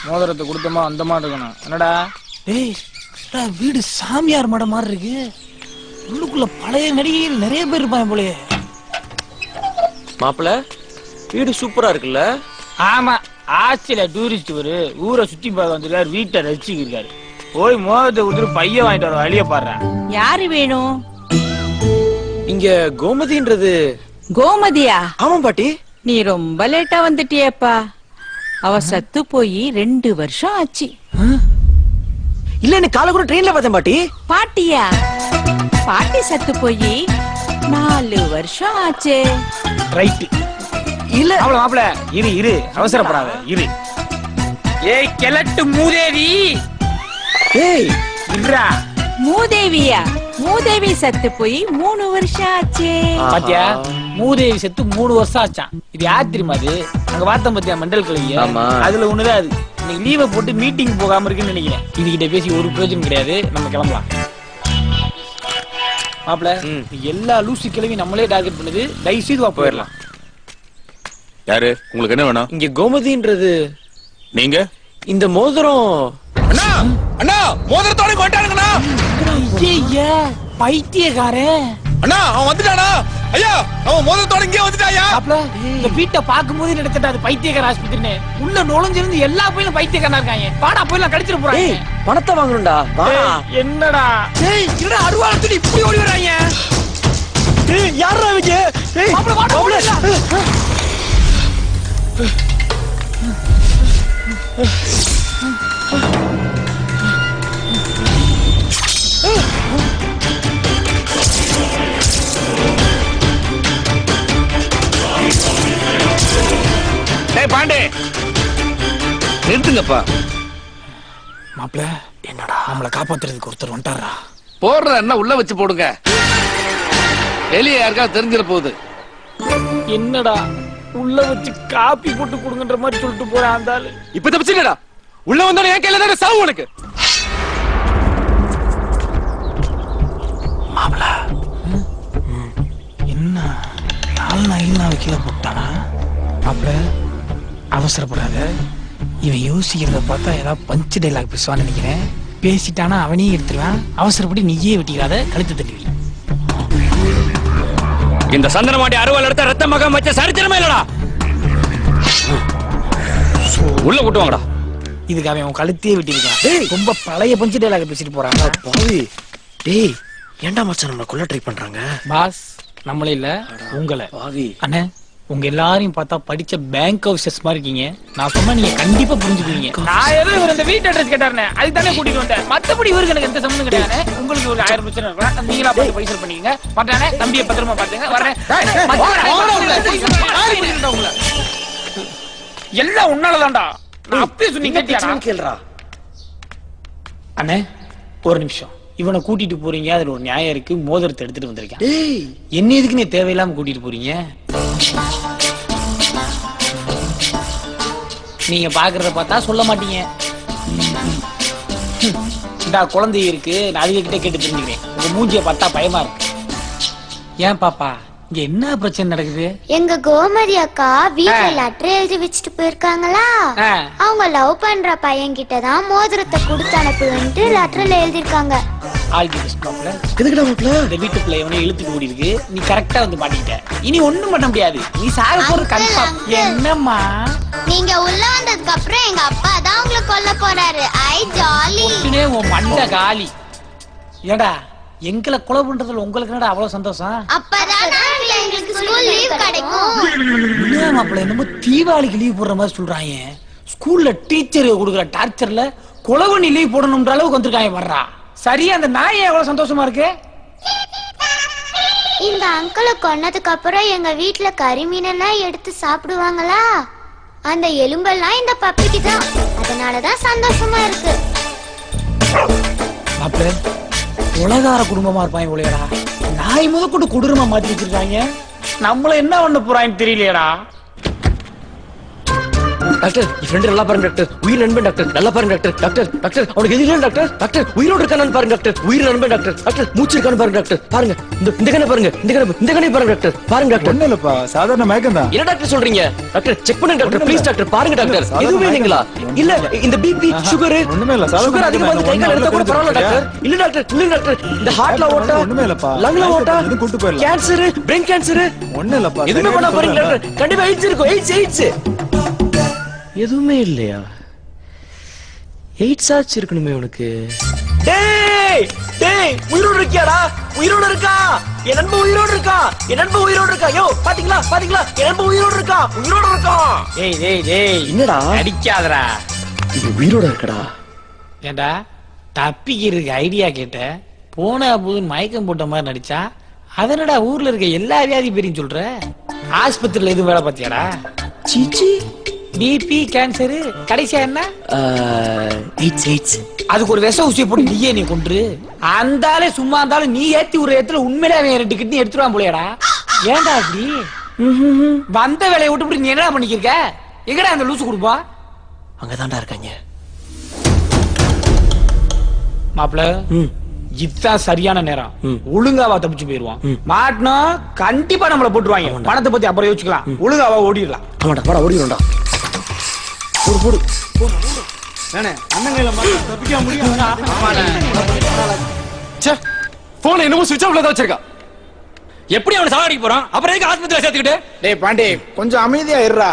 மோதிரத்தை கொடுத்தமா அந்த மாதிரி இருக்கணும். என்னடா டேய் வீடு சாமியார் மடம் மாதிரி இருக்கு. உள்ளுக்குள்ள பழைய நடிகைகள் நிறைய பேர் இருப்பாங்க போலயே. மாப்பிள்ள வீடு சூப்பரா இருக்குல்ல? ஆமா ஆஸ்திரேலியா டூரிஸ்ட் ஒரு ஊரை சுத்தி பார்க்க வந்திருக்காரு. வீட்டை ரசிச்சுக்கிருக்காரு. போய் மோதிரத்தை கொடுத்துட்டு பையன் வாங்கிட்டு வர வழிய பாடுறேன். யாரு வேணும்? இங்க கோமதின்றது. கோமதியா? ஆமா பாட்டி. நீ ரொம்ப லேட்டா வந்துட்டியேப்பா. அவ சத்து போய் 2 வருஷம் ஆச்சு. இல்ல எனக்கு காலை கூட ட்ரெயின்ல பார்த்தேன் பாட்டி. பாட்டியா? பாட்டி சத்து போய் 4 வருஷம் ஆச்சு. ரைட். இல்ல மாப்பிள மாப்பிள இரு இரு அவசரப்படாத இரு. ஏய் கிழட்டு மூதேவி. ஏய் இன்றா மூதேவியா? மூதேவி செத்து போய் 3 வருஷம் ஆச்சு. பாத்தியா மூதேவி செத்து 3 வருஷம் ஆச்சான். இது யார் தெரியுமா? அது அங்க பார்த்தோம் பாத்தியா மெண்டல் கிளிய. அதுல ஒண்ணுதான் அது. இன்னைக்கு லீவை போட்டு மீட்டிங் போகாம இருக்குன்னு நினைக்கிறேன். இதுகிட்ட பேசி ஒரு பிரயோஜனம் கிடையாது. நம்ம கிளம்பலாம். மாப்பிள எல்லா லூசி கிளவி நம்மளே டார்கெட் பண்ணுது. தயவு செய்து வா போயிடலாம். யாரு உங்களுக்கு என்ன வேணும்? இங்க கோமதின்றது. நீங்க இந்த மோதிரம். அண்ணா அண்ணா மோதிரத்தோட கொண்டானுங்கண்ணா. ஐயா பைத்தியக்காரன். அண்ணா அவன் வந்துட்டானா? ஐயா அவன் மோதிரத்தோட இங்கே வந்துட்டாயா? மாப்பிள இந்த வீட்டை பாக்கும்போது நினைச்சிட்டா அது பைத்தியக்கார ஆஸ்பத்திரின்னு. உள்ள நுழைஞ்சிருந்து எல்லா போயிலும் பைத்தியக்காரனா இருக்காங்க. பாடா போயிலாம் கடிச்சிட்டு போறாங்க. பணத்தை வாங்கணும்டா. என்னடா டேய் என்னடா அருவாளை தூக்கி இப்படி ஓடி வராங்க. டேய் யாரா இவங்க? டேய் மாப்பிள மாப்பிள பாண்டே நிறுத்துங்கப்பா. மாப்பிள என்னடா நம்மளை காப்பாத்துறதுக்கு ஒருத்தர் வந்துட்டாரா? போடுற என்ன உள்ள வச்சு போடுங்க. வெளியே யாருக்காவது தெரிஞ்சிட போகுது. என்னடா உள்ள வச்சு காப்பி போட்டு கொடுங்கன்ற மாதிரி சொல்லிட்டு போறான் அந்த ஆளு. இப்ப தப்பிச்சுடா. உள்ள வந்தோட என் கையில தான சாவு உனக்கு. மாப்பிள என்ன அவசரப்படாத. இவன் யோசிக்கிறத பார்த்தா ஏதாவது பஞ்சு டைலாக் பேசுவான்னு நினைக்கிறேன். பேசிட்டானா அவனையும் எடுத்துருவான். அவசரப்படி நீயே வெட்டிக்காத, கழுத்து தள்ளி. இந்த சந்தனமாட்டி அறுவல் எடுத்த ரத்த மகம் வச்ச சரித்திரமே இல்லடா. உள்ள கூட்டுவாங்கடா. இதுக்கு அவன் கழுத்தையே வெட்டிருக்கான். ரொம்ப பழைய பஞ்சு டைலாக் பேசிட்டு போறாங்க. பாவி டேய், ஏன்டா மச்சான் நம்மள கொல்ல ட்ரை பண்றாங்க? பாஸ் நம்மள இல்ல உங்களை. பாவி அண்ணே, உங்க எல்லாரையும் பார்த்தா படிச்ச பேங்க் ஆபீசர்ஸ் மாதிரி இருக்கீங்க. நான் சொன்னா நீங்க கண்டிப்பா புரிஞ்சுக்குவீங்க. நான் ஏதோ இவர் இந்த வீட்டு அட்ரஸ் கேட்டாருனே, அதுக்கு தானே கூட்டிட்டு வந்தேன். மத்தபடி இவருக்கு எனக்கு எந்த சம்பந்தம் கிடையாது. உங்களுக்கு ஒரு 1000 பிரச்சனை இருக்கலாம், நீங்களா பார்த்து பைசல் பண்ணீங்க. மாட்டானே, தம்பியை பத்திரமா பாத்துங்க. வரேன். எல்லாம் உன்னாலதான்டா. நான் அப்பவே சொன்னீங்க கேட்டியா? அண்ணே ஒரு நிமிஷம். இவனை கூட்டிட்டு போறீங்க, அதுல ஒரு நியாயம் இருக்கு. மோதிரத்தை எடுத்துட்டு வந்திருக்கேன். என்ன எதுக்கு நீ தேவையில்லாம கூட்டிட்டு போறீங்க? நீங்க பாக்குறத பார்த்தா சொல்ல மாட்டீங்க. இந்த குழந்தை இருக்கு, நான் அதிக கிட்ட கேட்டு தெரிஞ்சுக்கிறேன். உங்க மூஞ்சிய பார்த்தா பயமா இருக்கு. ஏன் பாப்பா, இங்க என்ன பிரச்சனை நடக்குது? எங்க கோமதி அக்கா வீட்டுல லெட்டர் எழுதி வச்சுட்டு போயிருக்காங்களா, அவங்க லவ் பண்ற பையன் கிட்டதான் மோதிரத்தை கொடுத்து அனுப்புவேன்ட்டு லெட்டர்ல எழுதிருக்காங்க. ஆல் தி பெஸ்ட் மாப்ள. எதுக்குடா மாப்ள? இந்த வீட்டுக்குள்ள எவனே இழுத்துட்டு ஓடி இருக்கு. நீ கரெக்டா வந்து மாட்டிக்கிட்ட. இனி ஒண்ணும் பண்ண முடியாது. நீ சாக போற கன்ஃபார்ம். என்னம்மா நீங்க உள்ள வந்ததுக்கு அப்புறம் எங்க அப்பா தான் உங்களை கொல்ல போறாரு. ஐ ஜாலி. உடனே உன் மண்ட காலி. ஏடா எங்களை கொலை பண்றதுல உங்களுக்கு என்னடா அவ்வளவு சந்தோஷம்? அப்பதான் எங்களுக்கு ஸ்கூல் லீவ் கிடைக்கும். என்ன மாப்ள, என்னமோ தீபாவளிக்கு லீவ் போடுற மாதிரி சொல்றாங்க. ஸ்கூல்ல டீச்சர் கொடுக்குற டார்ச்சர்ல கொலை பண்ணி லீவ் போடணும்ன்ற அளவுக்கு வந்திருக்காங்க. வர்றா சரியா? அந்த நாய் எவ்வளவு சந்தோஷமா இருக்கு. இந்த அங்கிளை கொன்னதுக்கு அப்புறம் எங்க வீட்டுல கறிமீனெல்லாம் எடுத்து சாப்பிடுவாங்களா, அந்த எலும்பெல்லாம் இந்த பப்பிக்கு தான். அதனாலதான் சந்தோஷமா இருக்கு. மாப்ள உலகார குடும்பமா இருப்பாங்க போலயடா. நாய் முதற்கொண்டு கொடூரமா மாத்தி வச்சிருக்காங்க. நம்மள என்ன பண்ண போறான்னு தெரியலையடா. டாக்டர், என் ஃப்ரெண்ட் நல்லா பாருங்க டாக்டர். உயிர் நண்பன் டாக்டர். நல்லா பாருங்க டாக்டர். டாக்டர் டாக்டர் அவனுக்கு எது இல்ல டாக்டர். டாக்டர் உயிரோடு இருக்கானு பாருங்க டாக்டர். உயிர் நண்பன் டாக்டர். டாக்டர் மூச்சு இருக்கானு பாருங்க டாக்டர். பாருங்க இந்த கண்ணை பாருங்க. இந்த கண்ணை பாருங்க டாக்டர். பாருங்க டாக்டர். ஒண்ணு இல்லப்பா, சாதாரண மயக்கம் தான். என்ன டாக்டர் சொல்றீங்க? டாக்டர் செக் பண்ணுங்க டாக்டர். ப்ளீஸ் டாக்டர் பாருங்க டாக்டர். எதுவுமே இல்லைங்களா? இல்ல இந்த பிபி சுகர் ஒண்ணுமே இல்ல. சுகர் அதிகமா வந்து கை கால் எடுத்தா கூட பரவாயில்ல டாக்டர். இல்ல டாக்டர், இல்ல டாக்டர், இந்த ஹார்ட்ல ஓட்டா ஒண்ணுமே இல்லப்பா. லங்ல ஓட்டா இது கூட்டி போயிரலாம். கேன்சர், பிரெயின் கேன்சர் ஒண்ணு இல்லப்பா. எதுவுமே பண்ண பாருங்க டாக்டர். கண்டிப்பா எய்ட்ஸ் இருக்கும். எய்ட்ஸ் எதுவுமே இல்லையா? எய்ட்ஸ் ஆச்சு இருக்கணுமே உனக்கு. டேய் டேய், உயிரோடு இருக்கியாடா? உயிரோடு இருக்கா? என் நண்பன் உயிரோடு இருக்கா? என் நண்பன் உயிரோடு இருக்கா? யோ பாத்தீங்களா பாத்தீங்களா? என் நண்பன் உயிரோடு இருக்கா? உயிரோடு இருக்கா? டேய் டேய் டேய், என்னடா அடிக்காதடா. இது உயிரோட இருக்கடா. ஏண்டா தப்பிக்கிறதுக்கு ஐடியா கேட்ட, போனா போது மயக்கம் போட்ட மாதிரி நடிச்சா, அதனடா ஊர்ல இருக்க எல்லா வியாதி பேரையும் சொல்ற? ஆஸ்பத்திரியில எதுவும் வேலை பார்த்தியாடா? சீச்சி, பிபி கேன்சர், கடைசியா என்ன? எய்ட்ஸ். அதுக்கு ஒரு விஷ ஊசியை போட்டு நீயே நீ கொன்று. அந்தாலே சும்மா இருந்தாலும் நீ ஏத்தி ஒரு இடத்துல உண்மையிலே அவன் 2 கிட்னி எடுத்துருவான் போலையாடா. ஏன்டா அப்படி வந்த வேலையை விட்டு நீ என்ன பண்ணிக்கிருக்க? எங்கடா அந்த லூசு கொடுப்பா? அங்கதான்டா இருக்காங்க மாப்ள. இதுதான் சரியான நேரம். ஒழுங்காவா தப்பிச்சு போயிருவான். மாட்டினா கண்டிப்பா நம்மள போட்டுருவாங்க. பணத்தை பத்தி அப்புறம் யோசிக்கலாம். ஒழுங்காவா ஓடிடலாம். ஆமாடா ஓடிடும்டா. போடு போடு அண்ணன் தப்பிக்க முடியும். போன் என்னமோ சுவிட்ச் ஆஃப்ல தான் வச்சிருக்கா. எப்படி அவனை சாவடிக்க போறான்? அப்புறம் எதுக்கு ஆஸ்பத்திரியில சேர்த்துக்கிட்டு? டேய் பாண்டி, கொஞ்சம் அமைதியா இருடா.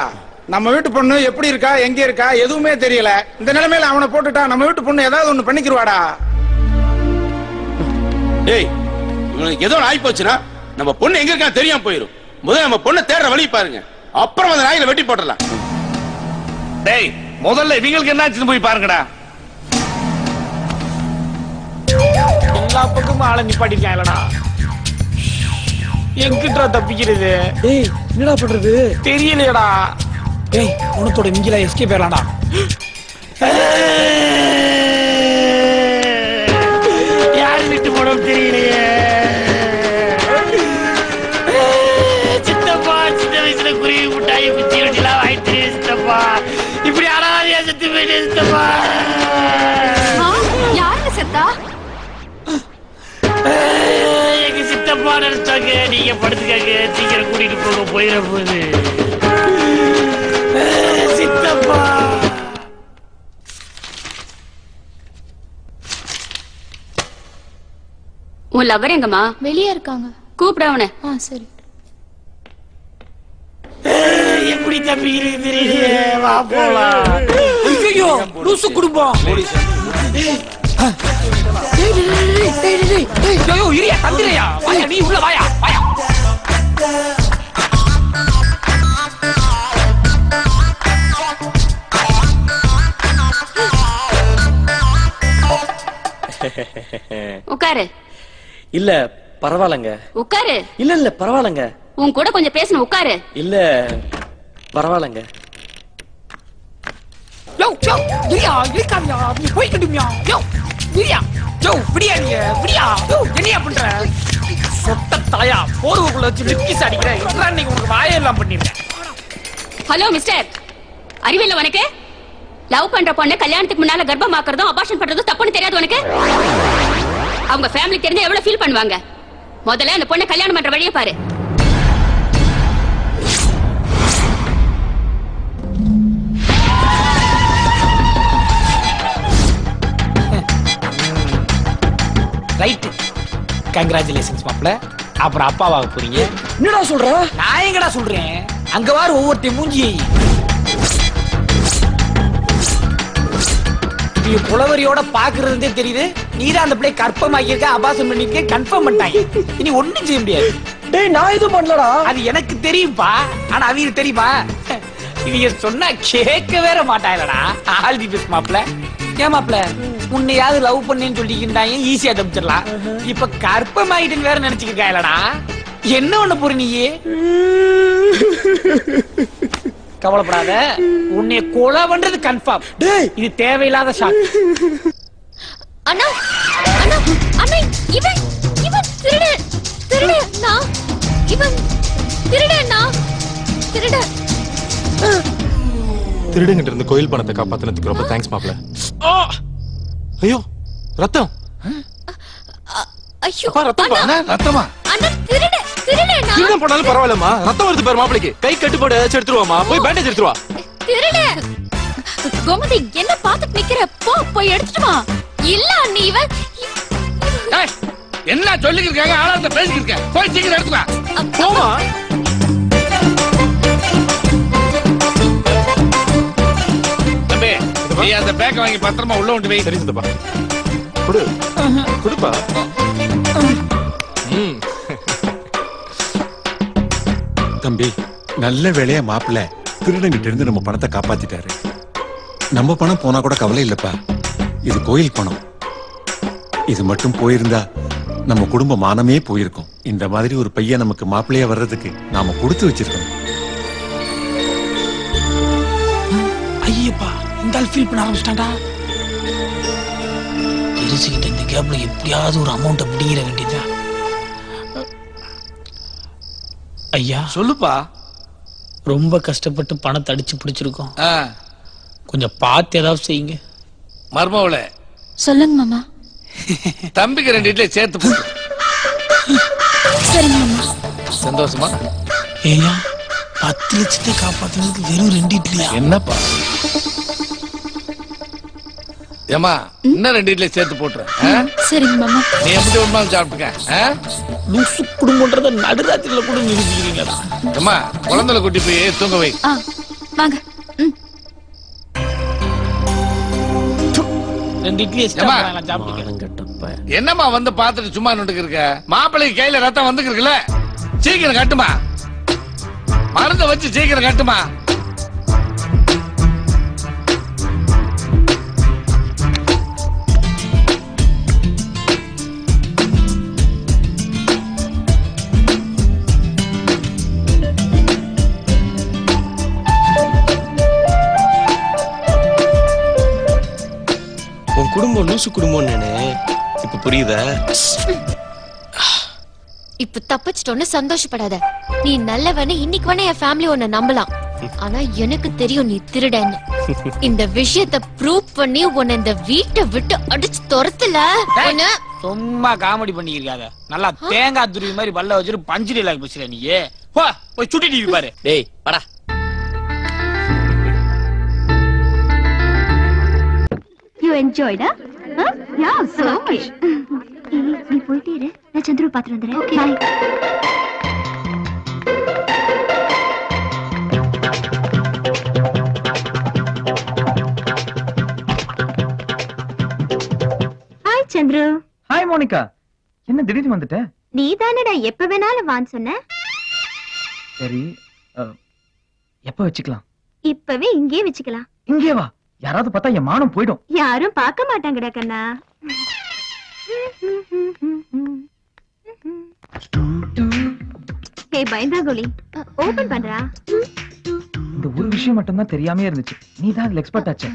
நம்ம வீட்டு பொண்ணு எப்படி இருக்கா, எங்க இருக்கா, எதுவுமே தெரியல. இந்த நிலைமையில அவனை போட்டுட்டா நம்ம வீட்டு பொண்ணு ஏதாவது ஒண்ணு பண்ணிக்கிருவாடா. டேய், இவனுக்கு ஏதோ ஆயி போச்சுன்னா நம்ம பொண்ணு எங்க இருக்கா தெரியாம போயிரும். முதல்ல நம்ம பொண்ணை தேடுற வழி பாருங்க, அப்புறம் அந்த நாயில வெட்டி போட்டுடலாம். டேய், முதல்ல இவங்களுக்கு என்னாச்சுன்னு போய் பாருங்கடா. எல்லா பக்கமும் ஆளை நிப்பாட்டிருக்காங்களடா. எங்கிட்ட தப்பிக்கிறது? டேய் என்னடா பண்றது தெரியலையடா. டேய் உனத்தோட மிங்கில எஸ்கேப் ஆயிரலாம்டா. யாரு விட்டு போனோம் தெரியலையே. சித்தப்பா சின்ன வயசுல குருவி முட்டாய் பிச்சி ரொட்டிலாம் வாங்கிட்டு சித்தப்பா. இப்படி அனாதையா செத்து போயிட்டு சித்தப்பா. யாருங்க செத்தா? எங்க சித்தப்பா நினைச்சாங்க. நீங்க படுத்துக்காங்க, சீக்கிரம் கூட்டிட்டு போக போயிட போகுது. சித்தப்பா. உன் லவர் எங்கம்மா? வெளியே இருக்காங்க. கூப்பிட அவனை. சரி. எப்படி தம்பி இருக்குது? வா போலாம். ஐயோ லூசு குடும்பம். ஐயோ இரியா தந்திரையா. வாயா நீ உள்ள வாயா வாயா. உட்காரு. இல்ல பரவாயில்லங்க. உட்காரு. இல்ல பரவாயில்லங்க. உன் கூட கொஞ்சம் பேசணும். உட்காரு. இல்ல பரவாயில்லங்க. யோ யோ இரியா இரிக்காமியா நீ போய் கண்டுமியா. யோ இரியா யோ விடியா நீ விடியா. யோ என்னையா பண்ற? சொட்ட தாயா போர்வுக்குள்ள வச்சு மிக்கி அடிக்கிற. இப்ப நீ உனக்கு வாயெல்லாம் பண்ணிருக்க. ஹலோ மிஸ்டர், அறிவில்ல உனக்கு? லவ் பண்ற பொண்ணு கல்யாணத்துக்கு முன்னால கர்ப்பமாக்குறதும் அபார்ஷன் பண்றதும் தப்புன்னு தெரியாது உனக்கு? அவங்க ஃபேமிலி தெரிஞ்சா எவ்வளவு ஃபீல் பண்ணுவாங்க. முதல்ல அந்த பொண்ணை கல்யாணம் பண்ற வழியை பாரு. ரைட். கங்க்ராச்சுலேஷன்ஸ் மாப்ள. அப்புறம் அப்பாவாக போறீங்க. என்னடா சொல்ற? நான் எங்கடா சொல்றேன்? அங்க வாரு ஒவ்வொருத்தையும் மூஞ்சி. நீ புலவரியோட பாக்குறதே தெரியுது. நீதான் அந்த பிள்ளை கற்பமாக்கியிருக்க, அபாசம் பண்ணிருக்க, கன்ஃபார்ம் பண்ணிட்டாங்க. இனி ஒண்ணும் செய்ய முடியாது. டேய் நான் எதுவும் பண்ணலடா. அது எனக்கு தெரியும்பா. ஆனா அவங்களுக்கு தெரியுமா? இவங்க சொன்னா கேட்க வேற மாட்டாங்களடா. ஆல் தி பெஸ்ட் மாப்ள. ஏன் மாப்ள உன்னையாவது லவ் பண்ணேன்னு சொல்லிக்கிட்டாங்க, ஈஸியா தப்பிச்சிடலாம். இப்ப கற்பமாயிட்டுன்னு வேற நினைச்சுக்கிட்டாங்களடா. என்ன ஒண்ணு போற நீயே? கவலைப்படாத, உன்னை கொலை பண்றது கன்ஃபார்ம். இது தேவையில்லாத ஷாக். அண்ணா அண்ணா அண்ணா இவன் இவன் திருட திருட நான் இவன் திருடனா திருட. திருடுங்கிட்ட இருந்து கோயில் பணத்தை காப்பாத்தினதுக்கு ரொம்ப தேங்க்ஸ் மாப்ள. ஐயோ ரத்தம். ஐயோ ரத்தம். ரத்தமா? அண்ணா திருட திருடனா. திருட போனாலும் பரவாயில்லம்மா, ரத்தம் வருது பாரு மாப்பிளைக்கு. கை கட்டுப்பாடு எடுத்துருவாமா, போய் பேண்டேஜ் எடுத்துருவா. திருட கோமதி என்ன பாத்துட்டு நிக்கிற? போ போய் எடுத்துட்டு வா. இல்ல அண்ணி இவன் என்ன சொல்லிட்டு இருக்காங்க? ஆளாத்த பேசிட்டு இருக்க. போய் சீக்கிரம் எடுத்து வா. போமா. தம்பி நீ அந்த பேக்க வாங்கி பத்திரமா உள்ள கொண்டு போய். சரி சித்தப்பா. குடு குடுப்பா. தம்பி நல்ல வேலையா மாப்பிள்ள திருடங்கிட்ட இருந்து நம்ம பணத்தை காப்பாத்திட்டாரு. நம்ம பணம் போனா கூட கவலை இல்லப்பா. இது கோயில் பணம். இது மட்டும் போயிருந்தா நம்ம குடும்ப மானமே போயிருக்கும். இந்த மாதிரி ஒரு பையன் நமக்கு மாப்பிள்ளையா வர்றதுக்கு நாம கொடுத்து வச்சிருக்கோம். ஐயப்பா இந்த ஆள் ஃபீல் பண்ண ஆரம்பிச்சிட்டான்டா. தெரிஞ்சுக்கிட்ட இந்த கேப்ல எப்படியாவது ஒரு அமௌண்ட்டை பிடிக்கிற வேண்டியதா. ஐயா சொல்லுப்பா. ரொம்ப கஷ்டப்பட்டு பணத்தை அடிச்சு பிடிச்சிருக்கோம். கொஞ்சம் பார்த்து ஏதாவது செய்யுங்க. மர்மவுல சொல்லுங்க மாமா. தம்பிக்கு 2 இட்லி சேர்த்து போட்டு. சரி மாமா. சந்தோஷமா? ஏயா 10 லட்சத்தை காப்பாத்துறதுக்கு வெறும் 2 இட்லியா? என்னப்பா? ஏமா இன்னும் 2 இட்லி சேர்த்து போட்டுறேன். சரிங்க மாமா. நீ எப்படி ஒன்றாலும் சாப்பிட்டுக்க. லூசு குடும்பம்ன்றத நடுராத்திரில கூட நிரூபிக்கிறீங்களா? ஏமா குழந்தைல கூட்டி போய் தூங்க வை. வாங்க. 2 இட்லி என்னம்மா வந்து பாத்துட்டு சும்மா நொண்டுக்கு இருக்க? மாப்பிள்ளைக்கு கையில ரத்தம் வந்துருக்குல்ல, சீக்கிரம் கட்டுமா. மருந்த வச்சு சீக்கிரம் கட்டுமா. உன் குடும்பம் லூசு குடும்பம் இப்ப புரியுதா? இப்ப தப்பிச்சிட்டோன்னு சந்தோஷப்படாத. நீ நல்லவன்னு இன்னைக்கு வேணா என் ஃபேமிலி உன்னை நம்பலாம். ஆனா எனக்கு தெரியும் நீ திருடன்னு. இந்த விஷயத்தை ப்ரூவ் பண்ணி உன்னை இந்த வீட்டை விட்டு அடிச்சு துரத்துல. சும்மா காமெடி பண்ணிருக்காத. நல்லா தேங்காய் துருவி மாதிரி பல்ல வச்சுட்டு பஞ்சு டைலாக் பேசுற நீ. போய் சுட்டி டிவி பாரு. டேய் வாடா. யூ என்ஜாய்டா யா சோ மச் நீ போயிட்டே இரு நான் சந்திர பாத்து வந்துறேன் by hi Chandra hi Monica என்ன திடீர்னு வந்துட்ட நீ தானடா எப்ப வேணாலும் வான்னு சொன்ன சரி எப்ப வச்சுக்கலாம் இப்பவே இங்கே வச்சுக்கலாம் இங்கே வா யாராவது பார்த்தா என் மானம் போய்டும் யாரும் பார்க்க மாட்டாங்கடா கண்ணா ஹே பயந்தாகோலி ஓபன் பண்றா இந்த ஒரு விஷயம் மட்டும் தான் தெரியாம இருந்துச்சு நீ தான் அதுல எக்ஸ்பர்ட் ஆச்சே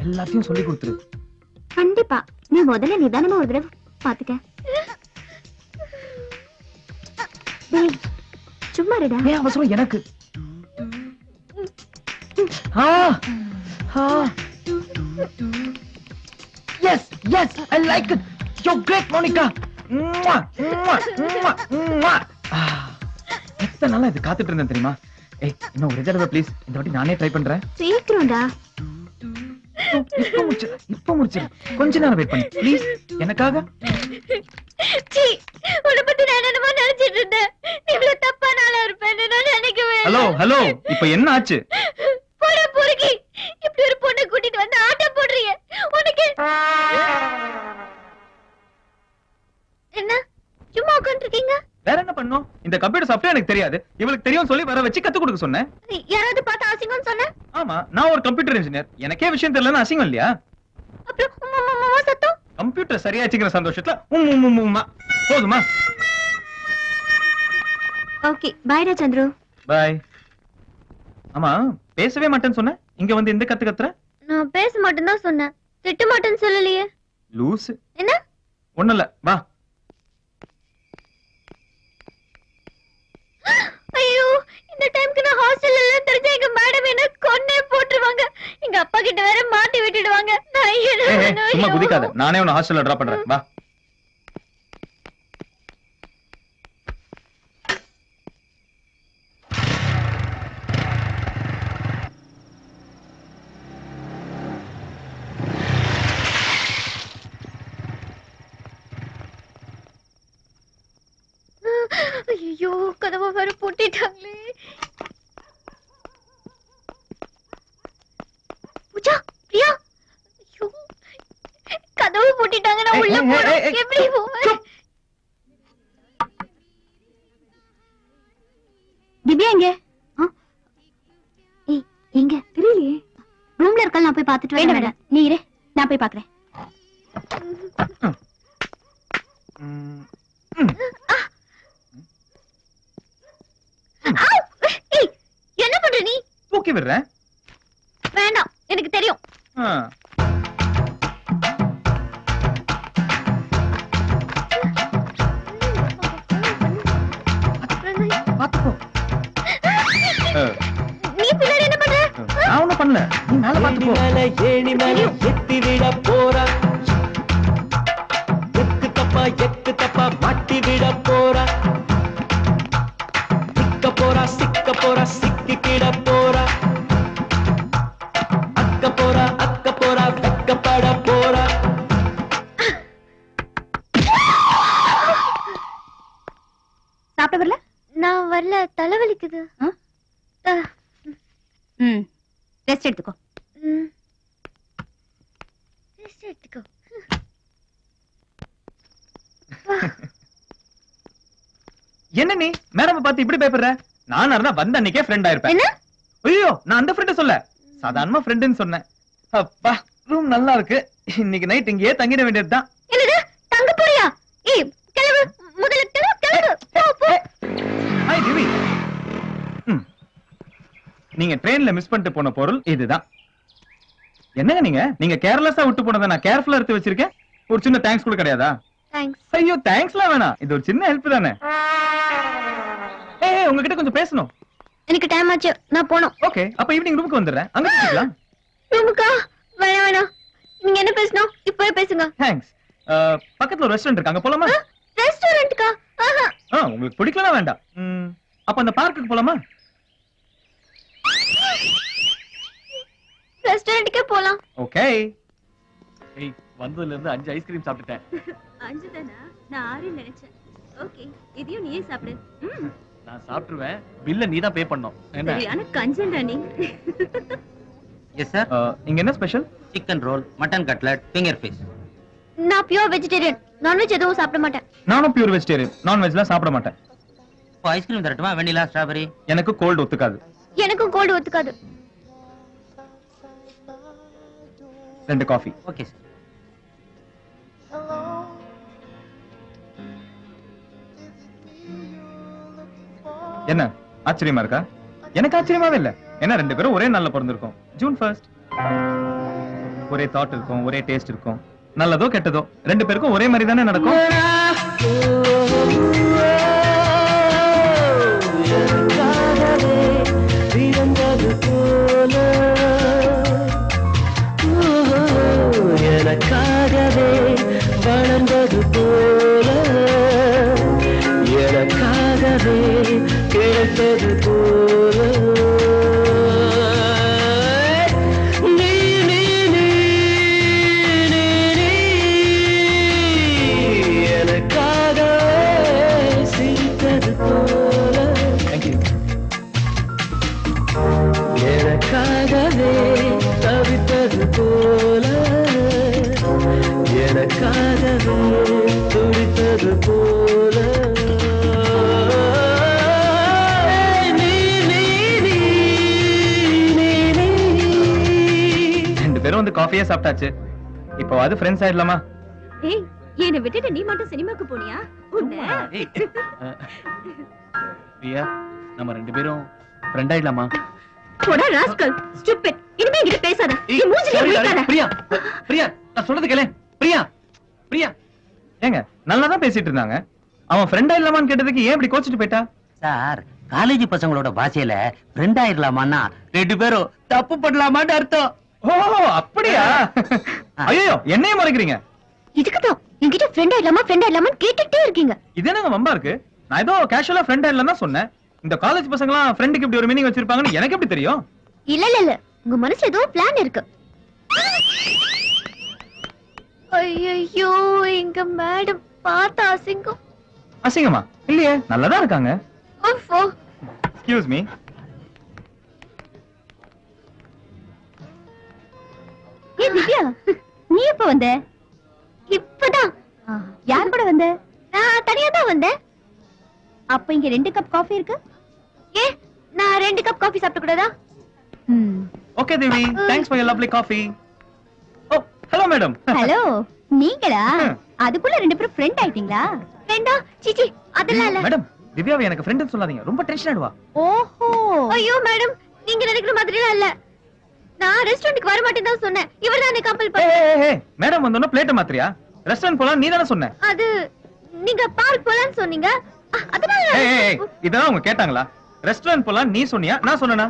எல்லாத்தையும் சொல்லி கொடுத்துரு கண்டிப்பா நீ முதல்ல நிதானமா ஒரு தடவை பாத்துக்க டேய் சும்மா இருடா ஏன் அவசரம் எனக்கு Yes, yes, I like it. You're great, Monica. எத்தனை நாளா இது காத்துட்டு இருந்தேன் தெரியுமா? ஏய், இன்னும் ஒரு தடவை ப்ளீஸ். இந்த வாட்டி நானே ட்ரை பண்றேன். சீக்கிரம்டா. இப்ப முடிச்சு. கொஞ்ச நேரம் வெயிட் பண்ணு. ப்ளீஸ், எனக்காக. சீ, உன்னை பத்தி நான் என்னமோ நினைச்சிட்டு இருந்தேன். நீ இவ்வளவு தப்பான ஆளா இருப்பேன்னு நான் நினைக்கவே இல்லை. ஹலோ, இப்போ என்ன ஆச்சு? போடா பொறுக்கி. இப்படி ஒரு பொண்ணை கூட்டிட்டு வந்து ஆட்டம் போடுறீங்க. உனக்கு என்ன சும்மா உட்கார்ந்திருக்கீங்க? வேற என்ன பண்ணோம்? இந்த கம்ப்யூட்டர் சாஃப்ட்வேர் எனக்கு தெரியாது. இவளுக்கு தெரியும் சொல்லி வர வச்சு கத்து கொடுக்க சொன்னேன். யாராவது பார்த்து அசிங்கம்னு சொன்ன? ஆமா, நான் ஒரு கம்ப்யூட்டர் இன்ஜினியர். எனக்கே விஷயம் தெரியலன்னா அசிங்கம் இல்லையா? அப்புறம் சத்தம்? கம்ப்யூட்டர் சரியா வச்சுக்கிற சந்தோஷத்துல போதுமா? ஓகே, பைடா சந்திரு. பை. ஆமா, பேசவே மாட்டேன்னு சொன்ன. இங்க வந்து இந்த கத்து கத்துற? நான் பேச மாட்டேன்னு தான் சொன்னேன். திட்ட மாட்டேன்னு சொல்லலையே. லூஸ். என்ன? ஒண்ணும் இல்ல, வா. ஐயோ, இந்த டைம்க்கு நான் ஹாஸ்டல்ல எல்லாம் தெரிஞ்சா எங்க மேடம் என்ன கொன்னே போட்டுருவாங்க. எங்க அப்பா கிட்ட வேற மாட்டி விட்டுடுவாங்க. நான் என்ன சும்மா குதிக்காத. நானே உன்னை ஹாஸ்டல்ல டிராப் பண்றேன். வா. ஐயோ, கதவை வேற பூட்டிட்டாங்களே. பூஜா, பிரியா, ஐயோ, கதவு பூட்டிட்டாங்க. நான் உள்ள போறேன். எப்படி போவேன்? திவ்யா எங்க? ஏய், எங்க தெரியலையே. ரூம்ல இருக்கல. நான் போய் பார்த்துட்டு வரேன். வேண்டாம், நீ இரு, நான் போய் பார்க்கறேன். என்ன பண்ற நீ? தூக்கி விடுறேன். வேண்டாம், எனக்கு தெரியும். நீ பின்னாடி என்ன பண்ற? நான் ஒண்ணும் பண்ணல. நீ மேல பாத்து போ. ஏணி மேல எத்தி விட போறா. எக்கு தப்பா மாட்டி விட போறா. சிக்க போறா சிக்கி கிட போறா. அக்க போறா வெக்கப்பட போறா. சாப்பிட வரல? நான் வரல, தலைவலிக்குது. ரெஸ்ட் எடுத்துக்கோ. ரெஸ்ட் எடுத்துக்கோ. என்ன நீ மேடம் பார்த்து இப்படி பயப்படுற? நான் இருந்தா வந்த அன்னைக்கே ஃப்ரெண்ட் ஆயிருப்பேன். என்ன? ஐயோ, நான் அந்த ஃப்ரெண்ட் சொல்ல, சாதாரணமா ஃப்ரெண்ட்னு சொன்னேன். அப்பா, ரூம் நல்லா இருக்கு. இன்னைக்கு நைட் இங்கேயே தங்கிட வேண்டியதுதான். என்னது, தங்க போறியா? ஏய், கிளம்பு, முதல்ல கிளம்பு. போ. ஹாய் திவி. நீங்க ட்ரெயின்ல மிஸ் பண்ணிட்டு போன பொருள் இதுதான். என்னங்க நீங்க கேர்லெஸ்ஸா விட்டு போனதை நான் கேர்ஃபுல்லா எடுத்து வச்சிருக்கேன். ஒரு சின்ன தேங்க்ஸ் கூட கிடையாதா? தேங்க்ஸ். ஐயோ, தேங்க்ஸ்லாம் வேணாம். இது ஒரு சின்ன ஹெல்ப் தானே. ஏய், உங்ககிட்ட கொஞ்சம் பேசணும். எனக்கு டைம் ஆச்சு, நான் போணும். ஓகே, அப்ப ஈவினிங் ரூமுக்கு வந்துடுறேன். அங்க பேசலாம். ரூமுக்கா? வேணாம். நீங்க என்ன பேசணும் இப்பவே பேசுங்க. தேங்க்ஸ். பக்கத்துல ஒரு ரெஸ்டாரண்ட் இருக்கு, அங்க போலாமா? ரெஸ்டாரண்ட்க்கா? உங்களுக்கு பிடிக்கலனா வேண்டாம். அப்ப அந்த பார்க்குக்கு போலாமா? ரெஸ்டாரண்ட்க்கே போலாம். ஓகே. ஏய் வந்ததுல இருந்து 5 ஐஸ்கிரீம் சாப்பிட்டுட்டேன். 5 தானா? நான் 6 நினைச்சேன். ஓகே, இதையும் நீயே சாப்பிடு. நான் சாப்பிட்டுருவேன். பில்ல நீ தான் பே பண்ணனும். என்ன? சரியான கஞ்சன்டா நீ. Yes sir. இங்க என்ன special? Chicken roll, mutton cutlet, finger fish. நான் பியூர் வெஜிடேரியன். நான்வெஜ் எதுவும் சாப்பிட மாட்டேன். நானும் பியூர் வெஜிடேரியன். நான்வெஜ்லாம் சாப்பிட மாட்டேன். ஐஸ்கிரீம் தரட்டுமா? வெண்ணிலா, ஸ்ட்ராபெரி? எனக்கு கோல்ட் ஒத்துக்காது. எனக்கும் கோல்ட் ஒத்துக்காது. 2 காஃபி. Okay sir. என்ன ஆச்சரியமா இருக்கா? எனக்கு ஆச்சரியமாவே இல்ல. என்ன 2 பேரும் ஒரே நாள்ல பிறந்திருக்கோம். ஜூன் 1. ஒரே தாட் இருக்கும், ஒரே டேஸ்ட் இருக்கும். நல்லதோ கெட்டதோ 2 பேருக்கும் ஒரே மாதிரி தானே நடக்கும். எனக்காகவே வளர்ந்தது போல, எனக்காகவே கிடைத்தது போல, நீ நீ நீ நீ நீ எனக்காகவே சிரித்தது போல, எனக்காகவே தவித்தது போல, எனக்காகவே துடித்தது போல, நீ நீ நீ நீ நீ. 2 பேரும் வந்து காஃபியே சாப்பிட்டாச்சு. இப்போ அது ஃப்ரெண்ட்ஸ் ஆயிடலாமா? ஏய், என்ன விட்டுட்டு நீ மட்டும் சினிமாக்கு போனியா? பிரியா, நம்ம 2 பேரும் ஃப்ரெண்ட் ஆயிடலாமா? போடா ராஸ்கல், ஸ்டூபிட். இனிமே என்கிட்ட பேசாத. நீ மூஞ்சில முழிக்காத. பிரியா, பிரியா, நான் சொல்றது கேளு. பிரியா, பிரியா. ஏங்க நல்லா தான் பேசிட்டு இருந்தாங்க. அவன் ஃப்ரெண்ட் ஆயிடலாமான்னு கேட்டதுக்கு ஏன் இப்படி கோச்சிட்டு போயிட்டா? சார், காலேஜ் பசங்களோட பாஷையில ஃப்ரெண்ட் ஆயிடலாமான்னா 2 பேரும் தப்பு பண்ணலாமான்னு அர்த்தம். ஓ அப்படியா? ஐயோ என்னைய மறைக்கிறீங்க. இதுக்குதான் என்கிட்ட ஃப்ரெண்ட் ஆயிடலாமான்னு கேட்டுட்டே இருக்கீங்க. இது என்னங்க வம்பா இருக்கு? நான் ஏதோ கேஷுவலா ஃப்ரெண்ட் ஆயிடலாம் தான் சொன்னேன். இந்த காலேஜ் பசங்கலாம் ஃப்ரெண்டுக்கு இப்படி ஒரு மீனிங் வச்சிருப்பாங்கன்னு எனக்கு எப்படி தெரியும்? இல்ல உங்க மனசுல ஏதோ பிளான் இருக்கு. ஐயோ, எங்க மேடம் பார்த்தா அசிங்கம். அசிங்கமா? இல்லையே, நல்லாதான் இருக்காங்க. ஓஃபோ. Excuse me. ஏ திவ்யா, நீ எப்ப வந்த? இப்பதான். யார் கூட வந்த? நான் தனியா தான் வந்தேன். அப்ப இங்க 2 கப் காஃபி இருக்கு. ஏ, நான் 2 கப் காஃபி சாப்பிட கூடாதா? Okay Devi, thanks for your lovely coffee. Oh, hello madam. Hello, நீங்களா? அதுக்குள்ள 2 பேரும் ஃப்ரெண்ட் ஆயிட்டீங்களா? ஃப்ரெண்டா? சீச்சி, அதெல்லாம் இல்ல. மேடம், திவ்யாவை எனக்கு ஃப்ரெண்ட்னு சொல்லாதீங்க. ரொம்ப டென்ஷன் ஆயிடுவா. ஓஹோ. ஐயோ மேடம், நீங்க நினைக்கிற மாதிரிலாம் இல்ல. நான் ரெஸ்டாரன்ட்க்கு வர மாட்டேன்னு தான் சொன்னேன். இவர் தான் என்ன கம்பல் பண்ணி. ஏய், மேடம் வந்தோன பிளேட் மாத்திரியா? ரெஸ்டாரன்ட் போலாம் நீ தானே சொன்ன. அது நீங்க பார்க் போலான்னு சொன்னீங்க. அதனால இதெல்லாம் அவங்க கேட்டாங்களா? ரெஸ்டாரன்ட் போலாம் நீ சொன்னியா நான் சொன்னேனா?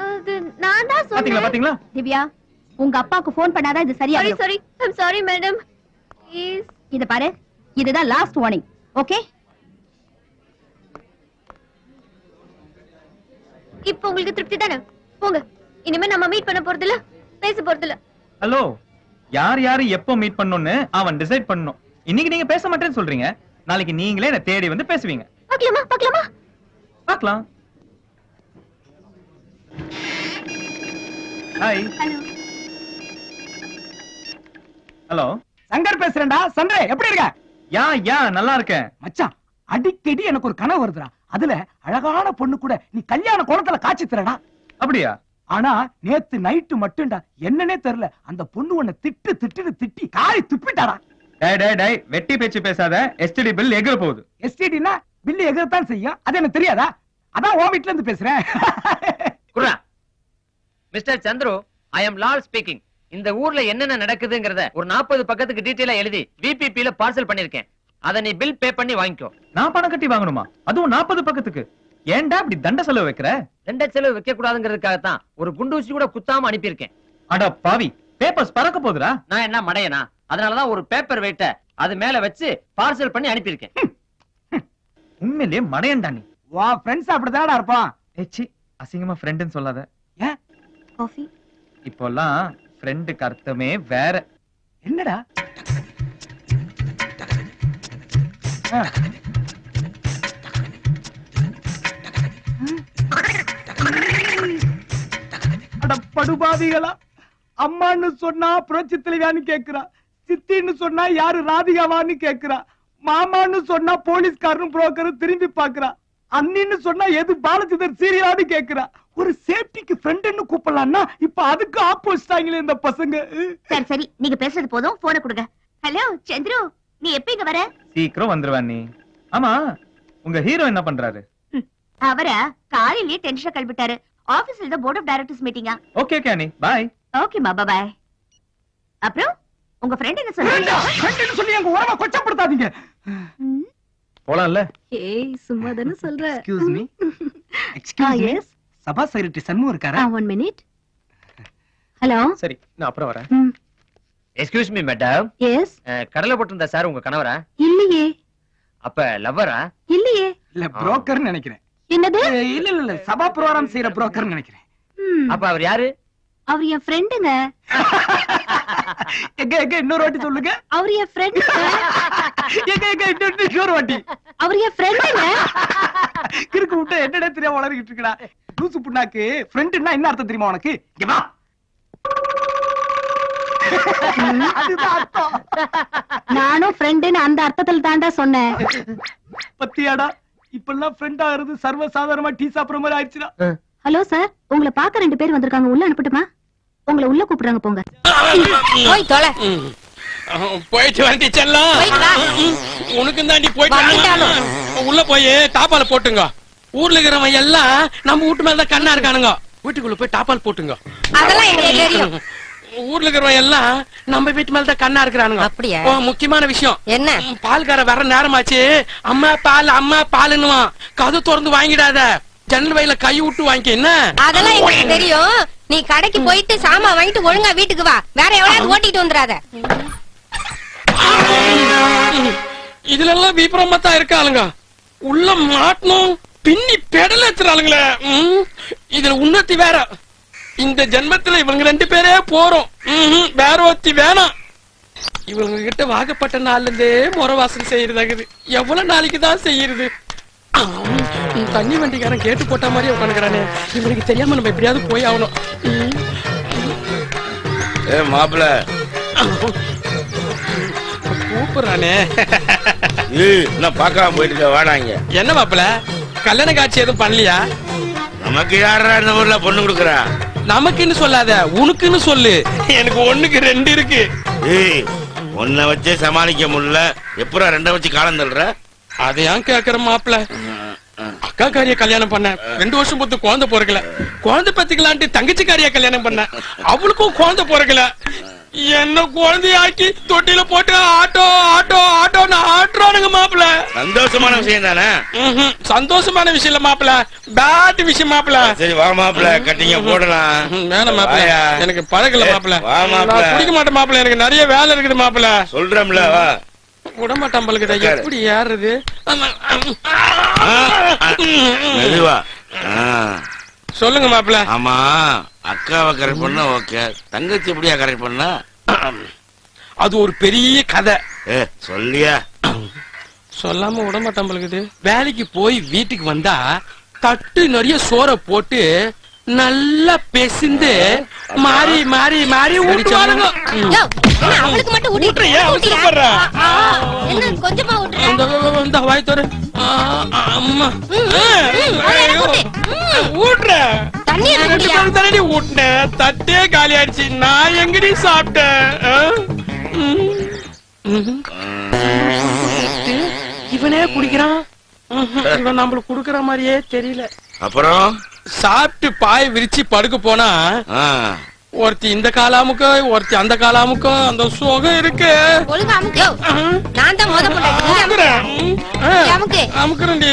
அது நான் தான் சொன்னேன். பாத்தீங்களா? திவ்யா, உங்க அப்பாக்கு ஃபோன் பண்ணாதான் இது சரியா வரும். Sorry, I'm sorry madam. Please இத பாரு, இதுதான் லாஸ்ட் வார்னிங். ஓகே? இப்போ உங்களுக்கு திருப்தி தானே? போங்க. இனிமே நம்ம மீட் பண்ண போறது இல்ல, பேச போறது இல்ல. ஹலோ, யார் யாரு எப்போ மீட் பண்ணனும்னு அவன் டிசைட் பண்ணனும். இன்னைக்கு நீங்க பேச மாட்டேன்னு சொல்றீங்க. நாளைக்கு நீங்களே என்ன தேடி வந்து பேசுவீங்க. பார்க்கலாமா? பார்க்கலாம். ஹாய். ஹலோ, சங்கர் பேசுறேன்டா. சண்டே எப்படி இருக்க? யா நல்லா இருக்கேன் மச்சான். அடிக்கடி எனக்கு ஒரு கனவு வருதுடா. அதுல அழகான பொண்ணு கூட நீ கல்யாண கோலத்துல காட்சி தரடா. அப்படியா? ஆனா நேத்து நைட்டு மட்டும்டா என்னன்னே தெரியல, அந்த பொண்ணு உன்னை திட்டி காரி துப்பிட்டாடா. டேய் வெட்டி பேச்சு பேசாத. எஸ்டிடி பில் எகிற போகுது. எஸ்டிடினா பில் எகிரத்தான் செய்யும். அது எனக்கு தெரியாதா? அதான் உன் வீட்ல இருந்து பேசுறேன். குர்ரா. மிஸ்டர் சந்துரு, ஐ அம் லால் ஸ்பீக்கிங். இந்த ஊர்ல என்னென்ன நடக்குதுங்கறத ஒரு 40 பக்கத்துக்கு டீடைலா எழுதி விபிபில பார்சல் பண்ணிருக்கேன். அத நீ பில் பே பண்ணி வாங்கிக்கோ. நான் பணம் கட்டி வாங்கணுமா? அதுவும் 40 பக்கத்துக்கு? ஏன்டா இப்படி தண்ட செலவு வைக்கிற? தண்ட செலவு வைக்க கூடாதுங்கிறதுக்காக தான் ஒரு குண்டூசி கூட குத்தாம அனுப்பியிருக்கேன். அட பாவி, பேப்பர்ஸ் பறக்க போகுதுடா. நான் என்ன மடையனா? அதனாலதான் ஒரு பேப்பர் வெயிட்ட அது மேல வச்சு பார்சல் பண்ணி அனுப்பியிருக்கேன். உண்மையிலேயே மடையன்டா நீ. வா, ஃப்ரெண்ட்ஸ் அப்படிதான்டா இருப்பான். ஏச்சி, அசிங்கமா ஃப்ரெண்ட்னு சொல்லாத. ஏன்? காஃபி. இப்போலாம் ஃப்ரெண்டுக்கு அர்த்தமே வேற. என்னடா அட படுபாவிகளா, அம்மான்னு சொன்னா புரட்சி தலைவியான்னு கேக்குறா, சித்தின்னு சொன்னா யாரு ராதிகாவான்னு கேக்குறா, மாமான்னு சொன்னா போலீஸ்காரனும் புரோக்கரும் திரும்பி பாக்குறா, அண்ணின்னு சொன்னா எது பாலச்சந்தர் சீரியலான்னு கேக்குறா. ஒரு சேஃப்டிக்கு ஃப்ரெண்ட்னு கூப்பிடலாம்னா இப்ப அதுக்கு ஆப்போசிட்டாங்களே இந்த பசங்க. சரி சரி, நீங்க பேசுறது போதும், போனை கொடுங்க. ஹலோ சந்திரு, நீ எப்ப இங்க வர? சீக்கிரம் வந்துருவான் நீ. ஆமா, உங்க ஹீரோ என்ன பண்றாரு? அவரா காலையிலேயே டென்ஷன் கிளம்பிட்டாரு. ஆபீஸ்ல தான் போர்ட் ஆஃப் டைரக்டர்ஸ் மீட்டிங்கா. ஓகே கேனி, பை. ஓகே மா, பை. அப்புறம் உங்க ஃப்ரெண்ட் என்ன சொன்னாங்க? ஃப்ரெண்ட்னு சொல்லி அங்க ஓரமா கொச்சப்படுத்தாதீங்க. போலாம்ல? ஏய் சும்மா தான சொல்ற. Excuse me. Excuse me. சபா செக்ரட்டரி சண்முகம் இருக்காரா? 1 மினிட். ஹலோ. சரி, நான் அப்புறம் வரேன். Excuse me madam. எஸ். கடலை போட்டிருந்த சார் உங்க கணவரா? இல்லையே. அப்ப லவ்வரா? இல்லையே. இல்ல புரோக்கர்னு நினைக்கிறேன். என்னது? இல்ல இல்ல இல்ல, சபா ப்ரோகிராம் செய்யற புரோக்கர்னு நினைக்கிறேன். அப்ப அவர் யாரு? அவர் என் ஃப்ரெண்டுங்க. எங்க எங்க இன்னொரு வாட்டி சொல்லுங்க. அவர் என் ஃப்ரெண்டுங்க. எங்க எங்க இன்னொரு வாட்டி. அவர் என் ஃப்ரெண்டுங்க. கிறுக்கு விட்டு என்னடா தெரியாம வளர்க்கிட்டு இருக்கடா. லூசு புண்ணாக்கு, ஃப்ரெண்ட்னா என்ன அர்த்தம் தெரியுமா உனக்கு? இங்க வா. அதுதான் அர்த்தம். நானும் ஃப்ரெண்டுன்னு அந்த அர்த்தத்துல தாண்டா சொன்னேன். பத்தியாடா, இப்பெல்லாம் ஃப்ரெண்ட் ஆகிறது சர்வ சாதாரணமா டீ சாப்பிடுற மாதிரி ஆயிடுச்சுடா. ஹலோ சார், உங்களை பார்க்க 2 பேர் வந்திருக்காங்க. உள்ள அனுப்பட்டுமா? உங்களை உள்ள கூப்பிடுறாங்க, போங்க. போய் தொலை. போயிட்டு வந்து செல்லம். உனக்கு தாண்டி போயிட்டு உள்ள போய் தாப்பால போட்டுங்க. ஊர்ல இருக்கிறவன் எல்லாம் நம்ம வீட்டு மேலதான் கண்ணா இருக்கானுங்க. வீட்டுக்குள்ள போய் தாப்பால் போட்டுங்க. அதெல்லாம் எனக்கு தெரியும். ஊர்ல இருக்கிறவன் எல்லாம் நம்ம வீட்டு மேலதான் கண்ணா இருக்கிறானுங்க. அப்படியா? முக்கியமான விஷயம் என்ன? பால்கார வர நேரமாச்சு. அம்மா பாலுன்னுவான். கது திறந்து வாங்கிடாத, ஜன்னல் வயல கை விட்டு வாங்கிக்க. என்ன? அதெல்லாம் எனக்கு தெரியும். நீ கடைக்கு போயிட்டு சாமான் வாங்கிட்டு ஒழுங்கா வீட்டுக்கு வா. வேற எவ்வளவு ஓட்டிட்டு வந்துடாத. இதுல எல்லாம் விபரமா தான் இருக்காளுங்க. உள்ள மாட்டணும் பின்னி பெடல் ஏத்துறாளுங்களே. இதுல உன்னத்தி வேற. இந்த ஜென்மத்துல இவங்க 2 பேரே போறோம். வேற ஒத்தி வேணாம். இவங்க கிட்ட வாகப்பட்ட நாள்ல இருந்தே முறவாசல் செய்யறதாகுது. எவ்வளவு நாளைக்கு தான் செய்யறது? தண்ணி வண்டிக்காரன் கேட்டு போட்ட மாதிரி உட்காந்துக்கிறானே. இவனுக்கு தெரியாம நம்ம எப்படியாவது போய் ஆகணும். மாப்பிள்ள கூப்பிடுறானே. நான் பாக்காம போயிட்டு வாடாங்க. என்ன மாப்பிள்ள, கல்யாண காட்சி எதுவும் பண்ணலையா? நமக்கு யாரா இந்த ஊர்ல பொண்ணு கொடுக்குறா? நமக்குன்னு சொல்லாத, உனக்குன்னு சொல்லு. எனக்கு 1க்கு 2 இருக்கு. ஒன்ன வச்சே சமாளிக்க முடியல, எப்பரா 2 வச்சு காலம் தள்ளுற? அதையான் கேக்குற மாப்பிள்ள. அக்கா காரிய கல்யாணம் பண்ண 2 வருஷம் பொறுத்து குழந்தை பிறக்கல. குழந்தை பத்திக்கலான்ட்டு தங்கச்சி காரியா கல்யாணம் பண்ண, அவளுக்கும் குழந்தை பிறக்கல. என்ன குழந்தையாக்கி தொட்டில போட்டு ஆட்டோ ஆட்டோ ஆட்டோன்னு ஆட்டுறானுங்க மாப்பிள்ள. சந்தோஷமான விஷயம் தானே? சந்தோஷமான விஷயம் இல்ல மாப்பிள்ள, பேட் விஷயம் மாப்பிள்ள. சரி வா மாப்பிள்ள, கட்டிங்க போடலாம். வேணாம் மாப்பிள்ள, எனக்கு பழகல மாப்பிள்ள. நான் குடிக்க மாட்டேன் மாப்பிள்ள, எனக்கு நிறைய வேலை இருக்குது மாப்பிள்ள. சொல்றேன்ல வா. விடமாட்டான் பழகுதா, எப்படி யாருது? மெதுவா சொல்லுங்க மாப்பிள்ள. ஆமா, அக்காவை கரெக்ட் பண்ண ஓகே, தங்கச்சி எப்படியா கரெக்ட் பண்ண? அது ஒரு பெரிய கதை. சொல்லியா? சொல்லாம விடமாட்டான் பழகுது. வேலைக்கு போய் வீட்டுக்கு வந்தா தட்டு நிறைய சோறை போட்டு நல்லா பெசிந்து மாறி மாறி மாறி ஊட்டுவாருங்க. அவளுக்கு மட்டும் கொஞ்சமா வாய் தோற. அம்மா ஊட்டுற தண்ணி ஊட்டினேன், தட்டே காலி ஆயிடுச்சு. நான் எங்கடி சாப்பிட்டேன்? இவனே குடிக்கிறான். இவன் நம்மளுக்கு குடுக்கற மாதிரியே தெரியல. அப்புறம் சாப்பிட்டு பாய் விரிச்சு படுக்க போனா ஒருத்தி இந்த காலாமுக்கு ஒருத்தி அந்த காலாமுக்கும் அந்த சுகம் இருக்கு. நான் தான் மொத அமுக்குறேன்டி.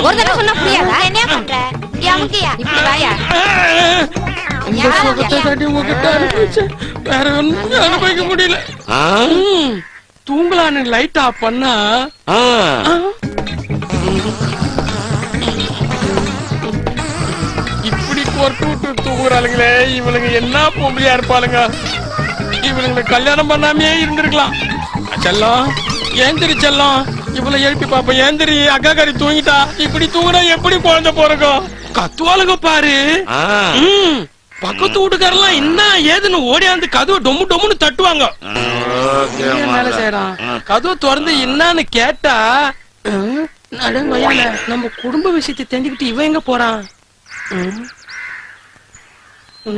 ஒரு தடவை சொன்னா புரியாதா? என்ன பண்ற? இந்த சுகத்தை தட்டி உங்ககிட்ட அனுப்பிச்சு வேற ஒன்னும் அனுபவிக்க முடியல. தூங்கலான்னு லைட் ஆஃப் பண்ணா இப்படி பொறுத்து விட்டு தூங்குறாளுங்களே. இவனுங்க என்ன பொம்பளையா இருப்பாளுங்க. இவனுங்களை கல்யாணம் பண்ணாமே இருந்திருக்கலாம். செல்லம் ஏந்திரி செல்லம். இவளை எழுப்பி பாப்ப. ஏந்திரி. அக்கா காரி தூங்கிட்டா. இப்படி தூங்குனா எப்படி குழந்தை பிறக்கும்? கத்துவாளுங்க பாரு. பக்கத்து வீட்டுக்காரெல்லாம் என்ன ஏதுன்னு ஓடியாந்து கதவை டொம்மு டொம்முன்னு தட்டுவாங்க. மேல செய்யறான். கதவை திறந்து என்னன்னு கேட்டா, நம்ம குடும்ப விஷயத்தை தெரிஞ்சுக்கிட்டு இவன் எங்க போறான்?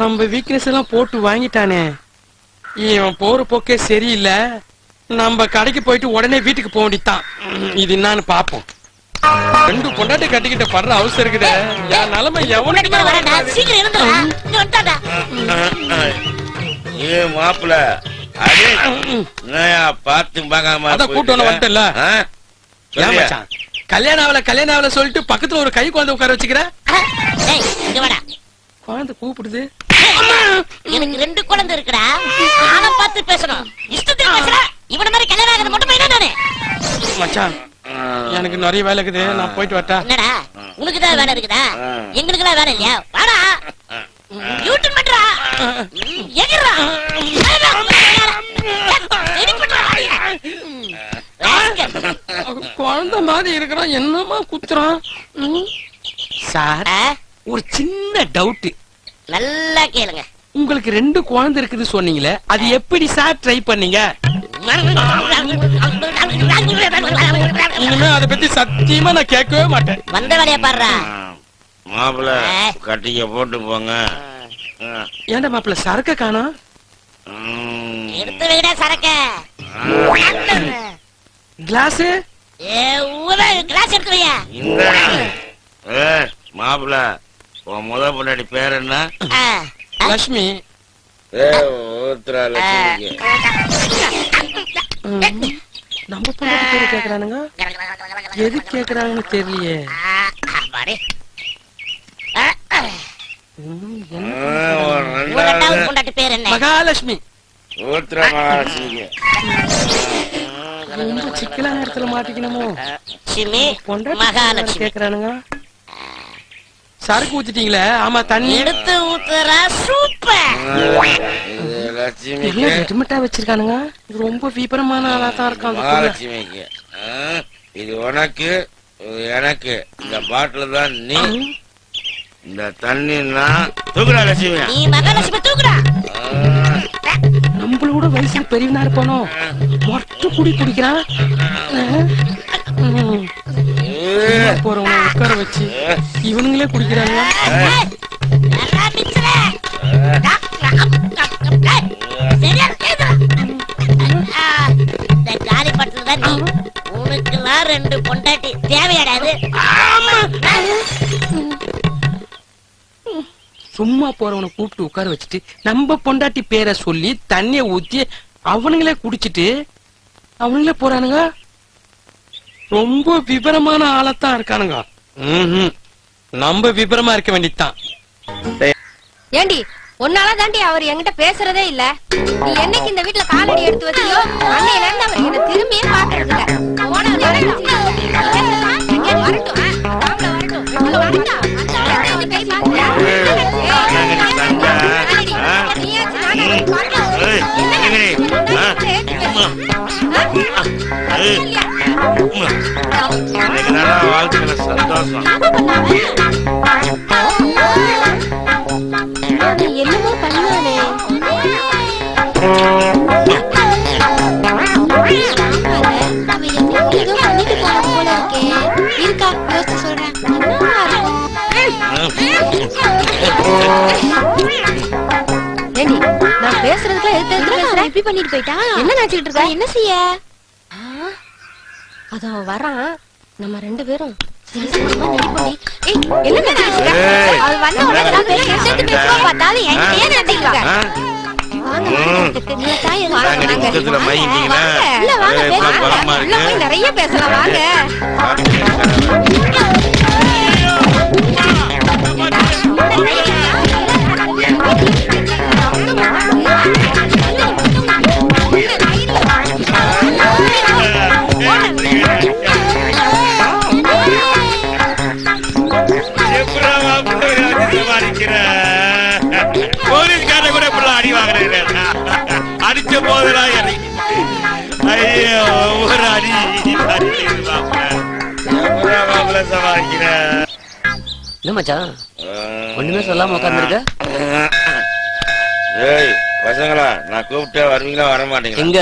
நம்ம வீக்னஸ் எல்லாம் போட்டு வாங்கிட்டானே. இவன் போற போக்கே சரியில்லை. நம்ம கடைக்கு போயிட்டு உடனே வீட்டுக்கு போக வேண்டியதான். இது என்னன்னு பாப்போம். 2 பொண்டாட்டி கட்டிக்கிட்ட படுற அவசரம் இருக்குதே. என் நிலைமை எவனுக்கு மாப்பிள்ள பாத்து பாக்காம கூட்டணும் வந்துட்டல. கல்யாணம் ஆவல சொல்லிட்டு பக்கத்துல ஒரு கை குழந்தை உட்கார வச்சுக்கிற. குழந்தை கூப்பிடுது. எனக்கு 2 குழந்தை இருக்குடா. ஆனா பார்த்து பேசணும். இஷ்டத்துக்கு பேசுற. இவன மாதிரி கல்யாணம் ஆகுது மட்டும் பையனா நானே. மச்சான் எனக்கு நிறைய வேலை இருக்குது. நான் போயிட்டு வரட்டா? என்னடா உனக்கு தான் வேலை இருக்குதா? எங்களுக்கு எல்லாம் வேலை இல்லையா? வாடா. யூட்டன் பண்றா. எங்கடா? குழந்தை மாதிரி இருக்கிறான். என்னமா குத்துறான்? சார் ஒரு சின்ன டவுட். நல்லா கேளுங்க. உங்களுக்கு 2 குழந்தை இருக்குது சொன்னீங்களே, அது எப்படி சார் ட்ரை பண்ணீங்க? இனிமே அதை பத்தி சத்தியமா நான் கேட்கவே மாட்டேன். வந்த வேலையா பாடுறா. மாப்பிள்ள கட்டிக்க போட்டு போங்க. ஏன்டா மாப்பிள்ள சரக்க காணோம்? எடுத்து வைடா சரக்க. கிளாஸ் கிளாஸ் எடுத்து வையா. மாப்பிள்ள உன் முத பொண்டாடி பேர் என்ன? லட்சுமி. நம்ம பொண்டாட்டி பேரு கேக்குறானுங்க. எது கேக்குறாங்கன்னு தெரியலையே. பொண்டாட்டி பேர் என்ன? மகாலட்சுமி. ரொம்ப சிக்கலான இடத்துல மாட்டிக்கணுமோ? மகாலட்சுமி கேக்குறானுங்க. சரக்கு ஊத்திட்டீங்களே? ஆமா தண்ணி எடுத்து ஊத்துறா. சூப்பர். ரெடிமேட்டா வச்சிருக்கானுங்க. ரொம்ப விபரமான ஆளா தான் இருக்காங்க. இது உனக்கு எனக்கு. இந்த பாட்டில் தான் நீ. இந்த தண்ணி தூக்குறா லட்சுமி. நீ மகாலட்சுமி தூக்குறா. நம்மளோட வயசுல பெரியவனா இருப்பானோ மொட்டை குடி குடிக்கிறான். போறவங்க உட்கார வச்சு இவனுங்களே குடிக்கிறாங்க. காலி பட்டில தான் நீ. உனக்குலாம் 2 பொண்டாட்டி தேவையாடாது. சும்மா போறவனை கூப்பிட்டு உட்கார வச்சுட்டு நம்ம பொண்டாட்டி பேரை சொல்லி தண்ணிய ஊத்தி அவனுங்களே குடிச்சிட்டு அவனுங்களே போறானுங்க. ரொம்ப விபரமான ஆளத்தான் இருக்கானுங்க. நம்ம விபரமா இருக்க வேண்டியதுதான். ஏண்டி உன்னால தாண்டி அவர் என்கிட்ட பேசுறதே இல்ல. நீ என்னைக்கு இந்த வீட்டுல காலடி எடுத்து வச்சியோ அன்னையில இருந்து அவர் என்ன திரும்பியே பாக்குறது இல்ல. வாழ்க்கையில சந்தோஷம். என்னமோ பண்ணானே. ஏதோ பண்ணிட்டு போன போல இருக்கே. இருக்கா யோசிச்சு சொல்றேன். ஏண்டி நான் பேசுறதுக்குள்ள எடுத்து எப்படி பண்ணிட்டு போயிட்டா? என்ன நினைச்சிட்டு இருக்கா? என்ன செய்ய? அது அவன் வரான். நம்ம 2 பேரும் என்ன நினைச்சிருக்க? அது வந்த உடனே சேர்த்து பேசுவா பார்த்தாலும் ஏன் நினைச்சிருக்க? நிறைய பேசலாம் வாங்க. சமாளிக்கிற அடிக்கும் போதெல்லாம் எனக்கு ஐயோ ஒவ்வொரு அடி மாப்பிள்ள சமாளிக்கிற என்ன மச்சான் ஒண்ணுமே சொல்லாம உட்கார்ந்துருக்க? ஏய் பசங்களா, நான் கூப்பிட்டா வருவீங்களா வர மாட்டீங்களா? எங்க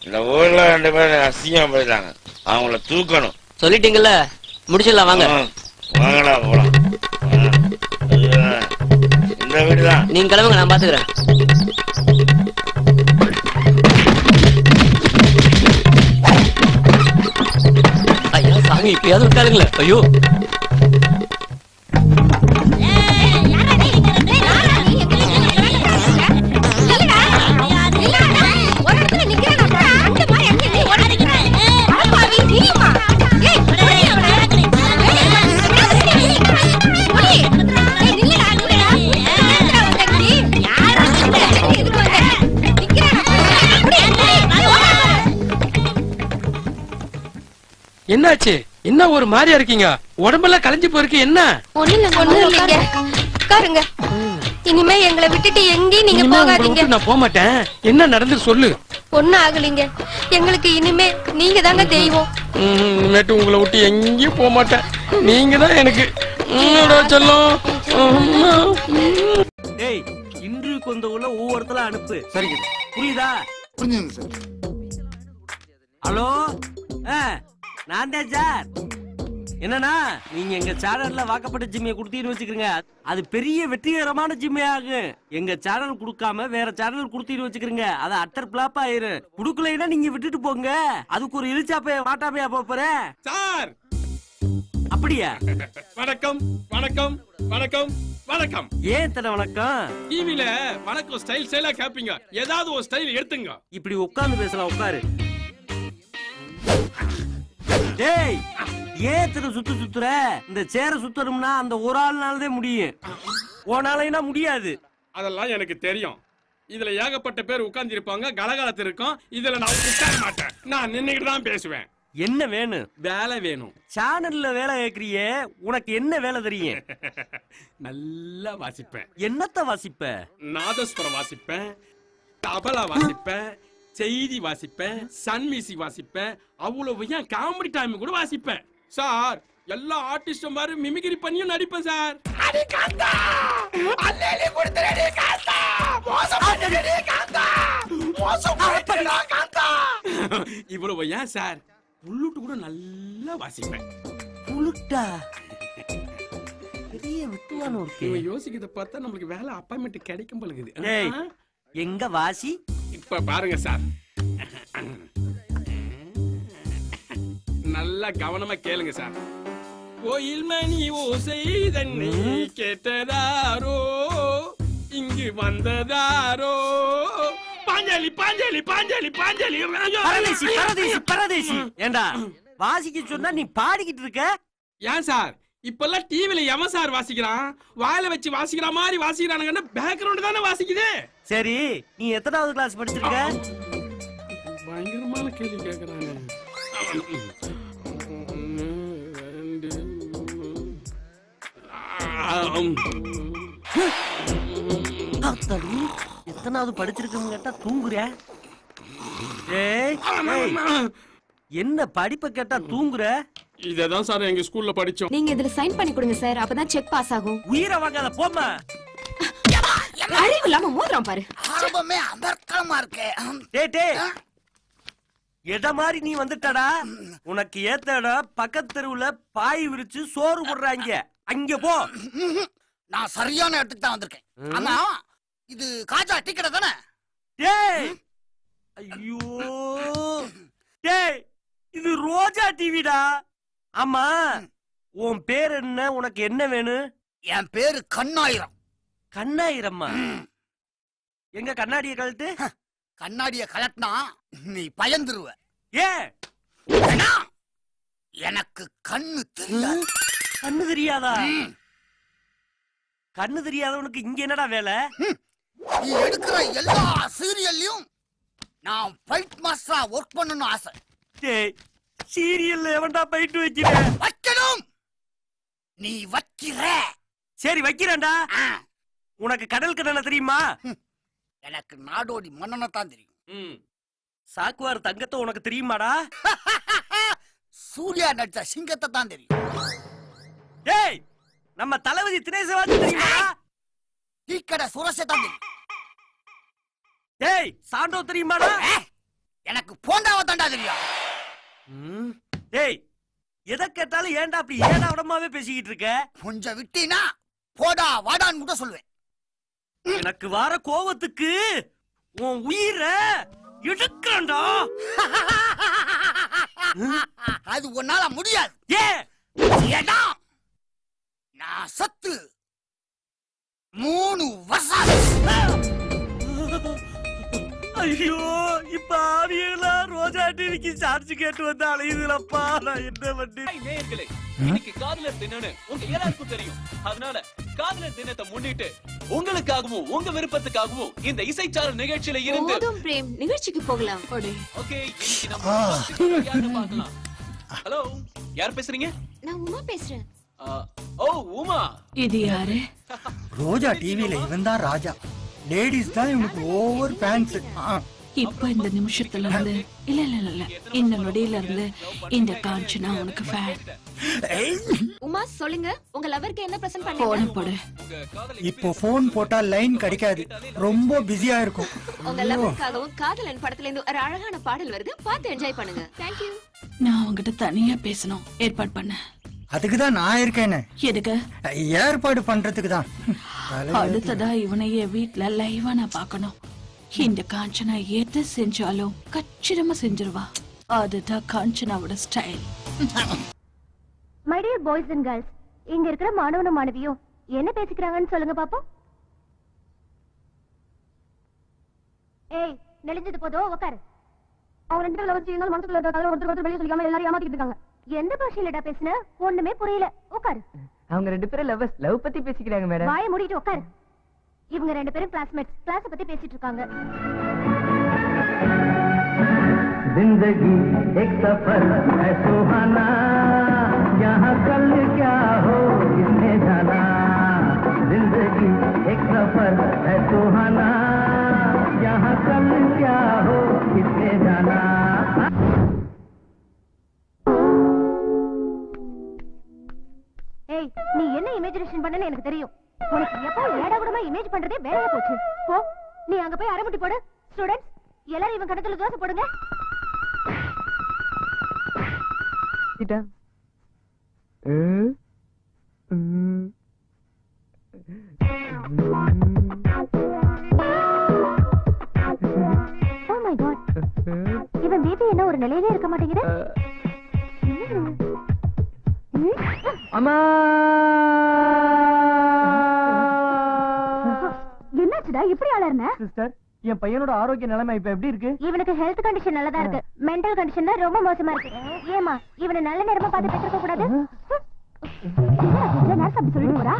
இந்த ஊர்ல 2 பேர் அசிங்கமா போயிட்டாங்க, அவங்கள தூக்கணும். சொல்லிட்டீங்கல்ல, முடிச்சிடலாம் வாங்க. வாங்கடா போலாம். இந்த வீடுதான். நீங்க கிளம்புங்க, நான் பாத்துக்கிறேன். ஐயா சாமி, இப்பயாவது விட்டாளுங்களே. ஐயோ என்னாச்சு? என்ன ஒரு மாதிரியா இருக்கீங்க? உடம்பெல்லாம் கலைஞ்சு போயிருக்கு. என்ன? ஒண்ணு இல்லைங்க. உட்காருங்க. இனிமே எங்களை விட்டுட்டு எங்கேயும் நீங்க போகாதீங்க. நான் போக மாட்டேன். என்ன நடந்து சொல்லு. ஒண்ணும் ஆகலீங்க. எங்களுக்கு இனிமே நீங்க தாங்க தெய்வம். இனிமேட்டு உங்களை விட்டு எங்கேயும் போக மாட்டேன். நீங்க தான் எனக்கு செல்லம். டேய், இன்டர்வியூக்கு வந்தவங்கள ஒவ்வொருத்தல அனுப்பு. சரிங்க. புரியுதா? புரிஞ்சுங்க சார். ஹலோ, நான் தான் சார். என்னன்னா, நீங்க எங்க சேனல்ல வாக்கப்பட்ட ஜிம்மையை கொடுத்தீங்கன்னு வச்சுக்கிறீங்க, அது பெரிய வெற்றிகரமான ஜிம்மே ஆகும். எங்க சேனல் கொடுக்காம வேற சேனல் கொடுத்தீங்கன்னு வச்சுக்கிறீங்க, அது அட்டர் பிளாப் ஆயிரும். கொடுக்கலைன்னா நீங்க விட்டுட்டு போங்க. அதுக்கு ஒரு இழிச்சாப்பைய மாட்டாமையா போறேன் சார். அப்படியா? வணக்கம் வணக்கம் வணக்கம் வணக்கம். ஏன் தர வணக்கம்? டிவில வணக்கம் ஸ்டைல் ஸ்டைலா கேப்பீங்க, ஏதாவது ஒரு ஸ்டைல் எடுத்துங்க. இப்படி உட்கார்ந்து பேசலாம், உட்காரு. டேய், ஏன் சுத்துற? இந்த சேர சுத்தணும்னா அந்த ஒரு ஆள்னாலதே முடியும். ஓனாலைனா முடியாது. அதெல்லாம் எனக்கு தெரியும். இதுல ஏகப்பட்ட பேர் உட்கார்ந்து இருப்பாங்க, கலகலத்து இருக்கும். இதுல நான் உட்கார மாட்டேன், நான் நின்னுகிட்டு தான் பேசுவேன். என்ன வேணும்? வேலை வேணும். சேனல்ல வேலை கேக்குறியே, உனக்கு என்ன வேலை தெரியும்? நல்லா வாசிப்பேன். என்னத்த வாசிப்ப? நாதஸ்வரம் வாசிப்பேன், தபலா வாசிப்பேன், செய்தி வாசிப்பேன், சன் மியூசிக் வாசிப்பேன், அவ்வளவு ஏன் காமெடி டைம் கூட வாசிப்பேன். சார், எல்லா ஆர்டிஸ்டும் மாதிரி மிமிக்ரி பண்ணியும் நடிப்பேன் சார். இவ்வளவு ஏன் சார், புல்லுட்டு கூட நல்லா வாசிப்பேன். புல்லுட்டா? பெரிய விட்டுவான ஒரு யோசிக்கிறத பார்த்தா நம்மளுக்கு வேலை அப்பாயின்மெண்ட் கிடைக்கும் பழகுது. எங்க வாசி? இப்ப பாருங்க சார், நல்லா கவனமா கேளுங்க சார். கோயில் மணி ஓசை தன்னை கேட்டதாரோ, இங்கு வந்ததாரோ, பாஞ்சாலி பாஞ்சாலி பாஞ்சாலி பாஞ்சாலி. பரதேசி பரதேசி பரதேசி. ஏண்டா வாசிக்க சொன்னா நீ பாடிக்கிட்டு இருக்க? ஏன் சார், இப்பெல்லாம் டிவில எவன் சார் வாசிக்கிறான்? வாயில வச்சு வாசிக்கிற மாதிரி வாசிக்கிறானுங்கன்னா பேக்ரவுண்ட் தானே வாசிக்குது. சரி, நீ எத்தனாவது கிளாஸ் படிச்சிருக்க? பயங்கரமான கேள்வி கேக்குறாங்க. எத்தனாவது படிச்சிருக்கன்னு கேட்டா தூங்குற? என்ன படிப்பை கேட்டா தூங்குற? இததான் சார் எங்க ஸ்கூல்ல படிச்சோம். நீங்க இதுல சைன் பண்ணி கொடுங்க சார், அப்பதான் செக் பாஸ் ஆகும். உயிரை வாங்காத போமா. அறிவு இல்லாம மோதிரம் பாரு. ஆரம்பமே அமர்க்கமா இருக்கே. டேய், எட மாதிரி நீ வந்துட்டடா. உனக்கு ஏத்தடா பக்கத்து தெருவுல பாய் விரிச்சு சோறு போடுறாங்க, அங்க போ. நான் சரியான இடத்துக்கு தான் வந்திருக்கேன். ஆமா, இது காஜா டீ கடை தானே? டேய், ஐயோ டேய், இது ரோஜா டிவிடா. ஆமா, உன் பேர் என்ன? உனக்கு என்ன வேணும்? என் பேரு கண்ணாயிரம். கண்ணாயிரம்மா? எங்க கண்ணாடிய கழட்டு. கண்ணாடிய கழட்டினா நீ பயந்துருவ. ஏன்? எனக்கு கண்ணு தெரியாது. கண்ணு தெரியாதா? கண்ணு தெரியாதவனுக்கு இங்க என்னடா வேலை? நீ எடுக்கிற எல்லா சீரியல்லையும் நான் ஃபைட் மாஸ்டரா ஒர்க் பண்ணனும் ஆசை. டேய், சீரியல்ல எவன்டா ஃபைட் வைக்கிறேன்? வைக்கணும். நீ வைக்கிற. சரி, வைக்கிறேன்டா. உனக்கு கடல் கண்ணனை தெரியுமா? எனக்கு நாடோடி மன்னனை தான் தெரியும். சாக்குவார் தங்கத்தை உனக்கு தெரியுமாடா? சூர்யா நடிச்ச சிங்கத்தை தான் தெரியும். ஏய், நம்ம தளபதி தினேசவாதி தெரியுமா? டீக்கடை சுரசை தான் தெரியும். ஏய், சாண்டோ தெரியுமாடா? எனக்கு போண்டாவ தாண்டா தெரியும். ஏய், எதை கேட்டாலும் ஏன்டா அப்படி ஏடா உடமாவே பேசிக்கிட்டு இருக்க? கொஞ்சம் விட்டீனா போடா வாடான்னு கூட சொல்லுவேன். எனக்கு வர கோவத்துக்கு உன் உயிரை எடுக்கறேன்டா. அது உன்னால முடியாது. ஏடா நான் சத்து 3 வருஷம். ஐயோ, இப்ப ஆவியலா ரோஜா டிவிக்கு சார்ஜ் கேட்டு வந்து அலையுதுலப்பா. நான் என்ன பண்ணி? நேயர்களே, இன்னைக்கு காதலர் தினம்னு உங்க எல்லாருக்கும் தெரியும். அதனால காதலர் தினத்தை முன்னிட்டு உங்களுக்காகவும் உங்க விருப்பத்துக்காகவும் இந்த இசைச்சாரல் நிகழ்ச்சியில இருந்து போதும் பிரேம், நிகழ்ச்சிக்கு போகலாம். ஓகே, இன்னைக்கு நம்ம யாரை பார்க்கலாம்? ஹலோ, யார் பேசுறீங்க? நான் உமா பேசுறேன். ஓ, உமா. இது யாரு? ரோஜா டிவில இவன் தான் ராஜா. லேடிஸ் தான் இவனுக்கு ஓவர் ஃபேன்ஸ். இப்ப இந்த நிமிஷத்துல இருந்து இல்ல இல்ல இல்ல இந்த நொடியில இருந்து இந்த காஞ்சனா உனக்கு ஃபேன். உமா சொல்லுங்க, உங்க லவருக்கு என்ன பிரசன்ட் பண்ணீங்க? போன் போடு. இப்போ போன் போட்டா லைன் கிடைக்காது, ரொம்ப பிஸியா இருக்கும். உங்க லவருக்காகவும் காதலன் படத்துல இருந்து ஒரு அழகான பாடல் வருது, பார்த்து என்ஜாய் பண்ணுங்க. Thank you. நான் உங்ககிட்ட தனியா பேசணும், ஏற்பாடு பண்ண. அதுக்கு தான் நான் இருக்கேன்னு. எதுக்கு? ஏற்பாடு பண்றதுக்கு தான். அடுத்ததா இவனைய வீட்ல லைவா நான் பார்க்கணும். இந்த காஞ்சனா எது செஞ்சாலும் கச்சிதமா செஞ்சிருவா. அதுதான் காஞ்சனாவோட style. My dear boys and girls, இங்க இருக்கிற மாணவனும் மாணவியும் என்ன பேசிக்கிறாங்கன்னு சொல்லுங்க பாப்போம். ஏய், நெளிஞ்சது போதும், உட்காரு. அவங்க 2 பேரும் லவ் செய்யுங்க, மனசுக்குள்ள இருக்க ஒருத்தர் வெளியே சொல்லிக்காம எல்லாரும் ஏமாத்திட்டு இருக்காங்க. எந்த பாஷையிலடா பேசுன? ஒண்ணுமே புரியல. உட்காரு. அவங்க 2 பேரும் லவ் பத்தி பேசிக்கிறாங்க மேடம். வாயை மூடிட்டு உட்காரு. இவங்க 2 பேரும் கிளாஸ்மேட்ஸ், கிளாஸ் பத்தி பேசிட்டு இருக்காங்க. जिंदगी एक सफर है सुहाना, यहाँ कल क्या हो किसने जाना। जिंदगी एक सफर है सुहाना, यहाँ कल क्या हो किसने जाना। ஏய், நீ என்ன இமேஜினேஷன் பண்ணனு எனக்கு தெரியும். உனக்கு எப்போ ஏடா கூடமா இமேஜ் பண்றதே வேலையா போச்சு. போ, நீ அங்க போய் அரைமுட்டி போடு. ஸ்டூடண்ட்ஸ் எல்லாரும் இவன் கணத்துல தோசை போடுங்க. Oh my God. இவன் பேபி என்ன ஒரு நிலையிலே இருக்க மாட்டேங்குது. அம்மா, என்னாச்சுடா இப்படி அலர்ன? சிஸ்டர், என் பையனோட ஆரோக்கிய நிலைமை இப்ப எப்படி இருக்கு? இவனுக்கு ஹெல்த் கண்டிஷன் நல்லதா இருக்கு, மென்டல் கண்டிஷன் தான் ரொம்ப மோசமா இருக்கு. ஏமா இவனை நல்ல நேரமா பார்த்து பெற்றிருக்க கூடாது? சொல்லிட்டு போறா.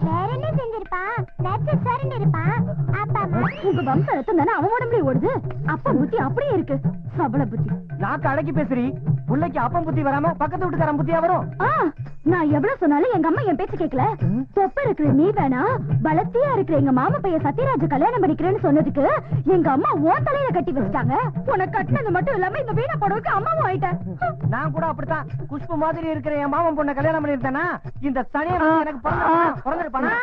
வேற என்ன செஞ்சிருப்பான்? நட்சத்திரம் இருப்பான். அப்பா உங்க வம்ச ரத்தம் தானே அவன் உடம்புல ஓடுது. அப்பா புத்தி அப்படியே இருக்கு. சபல புத்தி. நாக்கு அடக்கி பேசுறீ. புள்ளைக்கு அப்பம் புத்தி வராம பக்கத்து வீட்டுக்காரன் புத்தியா வரும்? நான் எவ்வளவு சொன்னாலும் எங்க அம்மா என் பேச்சு கேட்கல. தொப்ப இருக்கிற நீ வேணா, பலத்தியா இருக்கிற எங்க மாமா பையன் சத்யராஜ கல்யாணம் பண்ணிக்கிறேன்னு சொன்னதுக்கு எங்க அம்மா ஓன் தலையில கட்டி வச்சிட்டாங்க. உனக்கு கட்டினது மட்டும் இல்லாம இந்த வீணா போடவுக்கு அம்மாவும் ஆயிட்டேன். நான் கூட அப்படித்தான் குஷ்பு மாதிரி இருக்கிற என் மாமன் பொண்ணை கல்யாணம் பண்ணிருந்தேனா இந்த சனியா எனக்கு பிறந்திருப்பானா?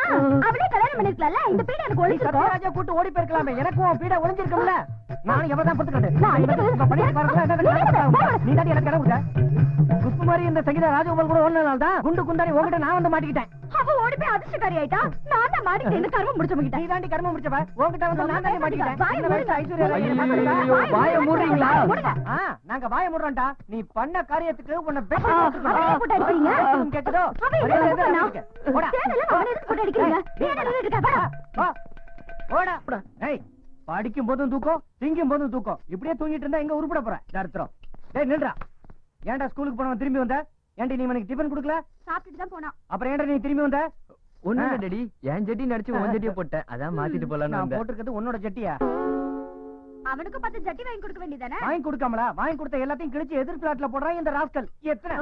அவளே கல்யாணம் பண்ணிருக்கல. இந்த பீடை எனக்கு ஒளிஞ்சிருக்கும். சத்யராஜா கூட்டு ஓடி போயிருக்கலாமே, எனக்கும் உன் பீடை ஒளிஞ்சிருக்கும்ல. நான் எவ்வளவுதான் படுத்துக்கிட்டேன். நீ தான் எனக்கு இடம் கொடுத்த. குஷ்பு மாதிரி இந்த சங்கீதா ராஜகோபால் கூட ஓடுனதால தான் குண்டு குண்டாரி உங்ககிட்ட நான் வந்து மாட்டிக்கிட்டேன். அவ ஓடி போய் அதிர்ஷ்டக்காரி ஆயிட்டா. நான் தான் மாட்டிக்கிட்டேன். இந்த கர்மம் முடிச்சவங்கிட்ட. நீ தாண்டி கர்மம் முடிச்சவ. உங்ககிட்ட வந்து நான் தான் மாட்டிக்கிட்டேன். வாயை மூடுறீங்களா? நாங்க வாயை மூடுறோம்டா. நீ பண்ண காரியத்துக்கு உன்னை கேட்டதோ படிக்கும் போதும் தூக்கம், திங்கும் போதும் தூக்கம். இப்படியே தூங்கிட்டு இருந்தா எங்க உருப்பட போற? தரித்திரம். டேய் நில்றா. ஏன்டா ஸ்கூலுக்கு போனவன் திரும்பி வந்த? ஏன்டி நீ எனக்கு டிபன் கொடுக்கல? சாப்பிட்டுட்டு தான் போனா. அப்புறம் ஏன்டா நீ திரும்பி வந்த? ஒண்ணு இல்ல டாடி, என் ஜட்டி நடிச்சு உன் ஜட்டியை போட்டேன், அதான் மாத்திட்டு போலான்னு நான் வந்தேன். போட்டுக்கிறது உன்னோட ஜட்டியா? அவனுக்கு பார்த்து ஜட்டி வாங்கி கொடுக்க வேண்டியதானே? வாங்கி கொடுக்காமலா? வாங்கி கொடுத்த எல்லாத்தையும் கிழிச்சு எதிர் பிளாட்ல போடுறான் இந்த ராஸ்கல். எத்தனை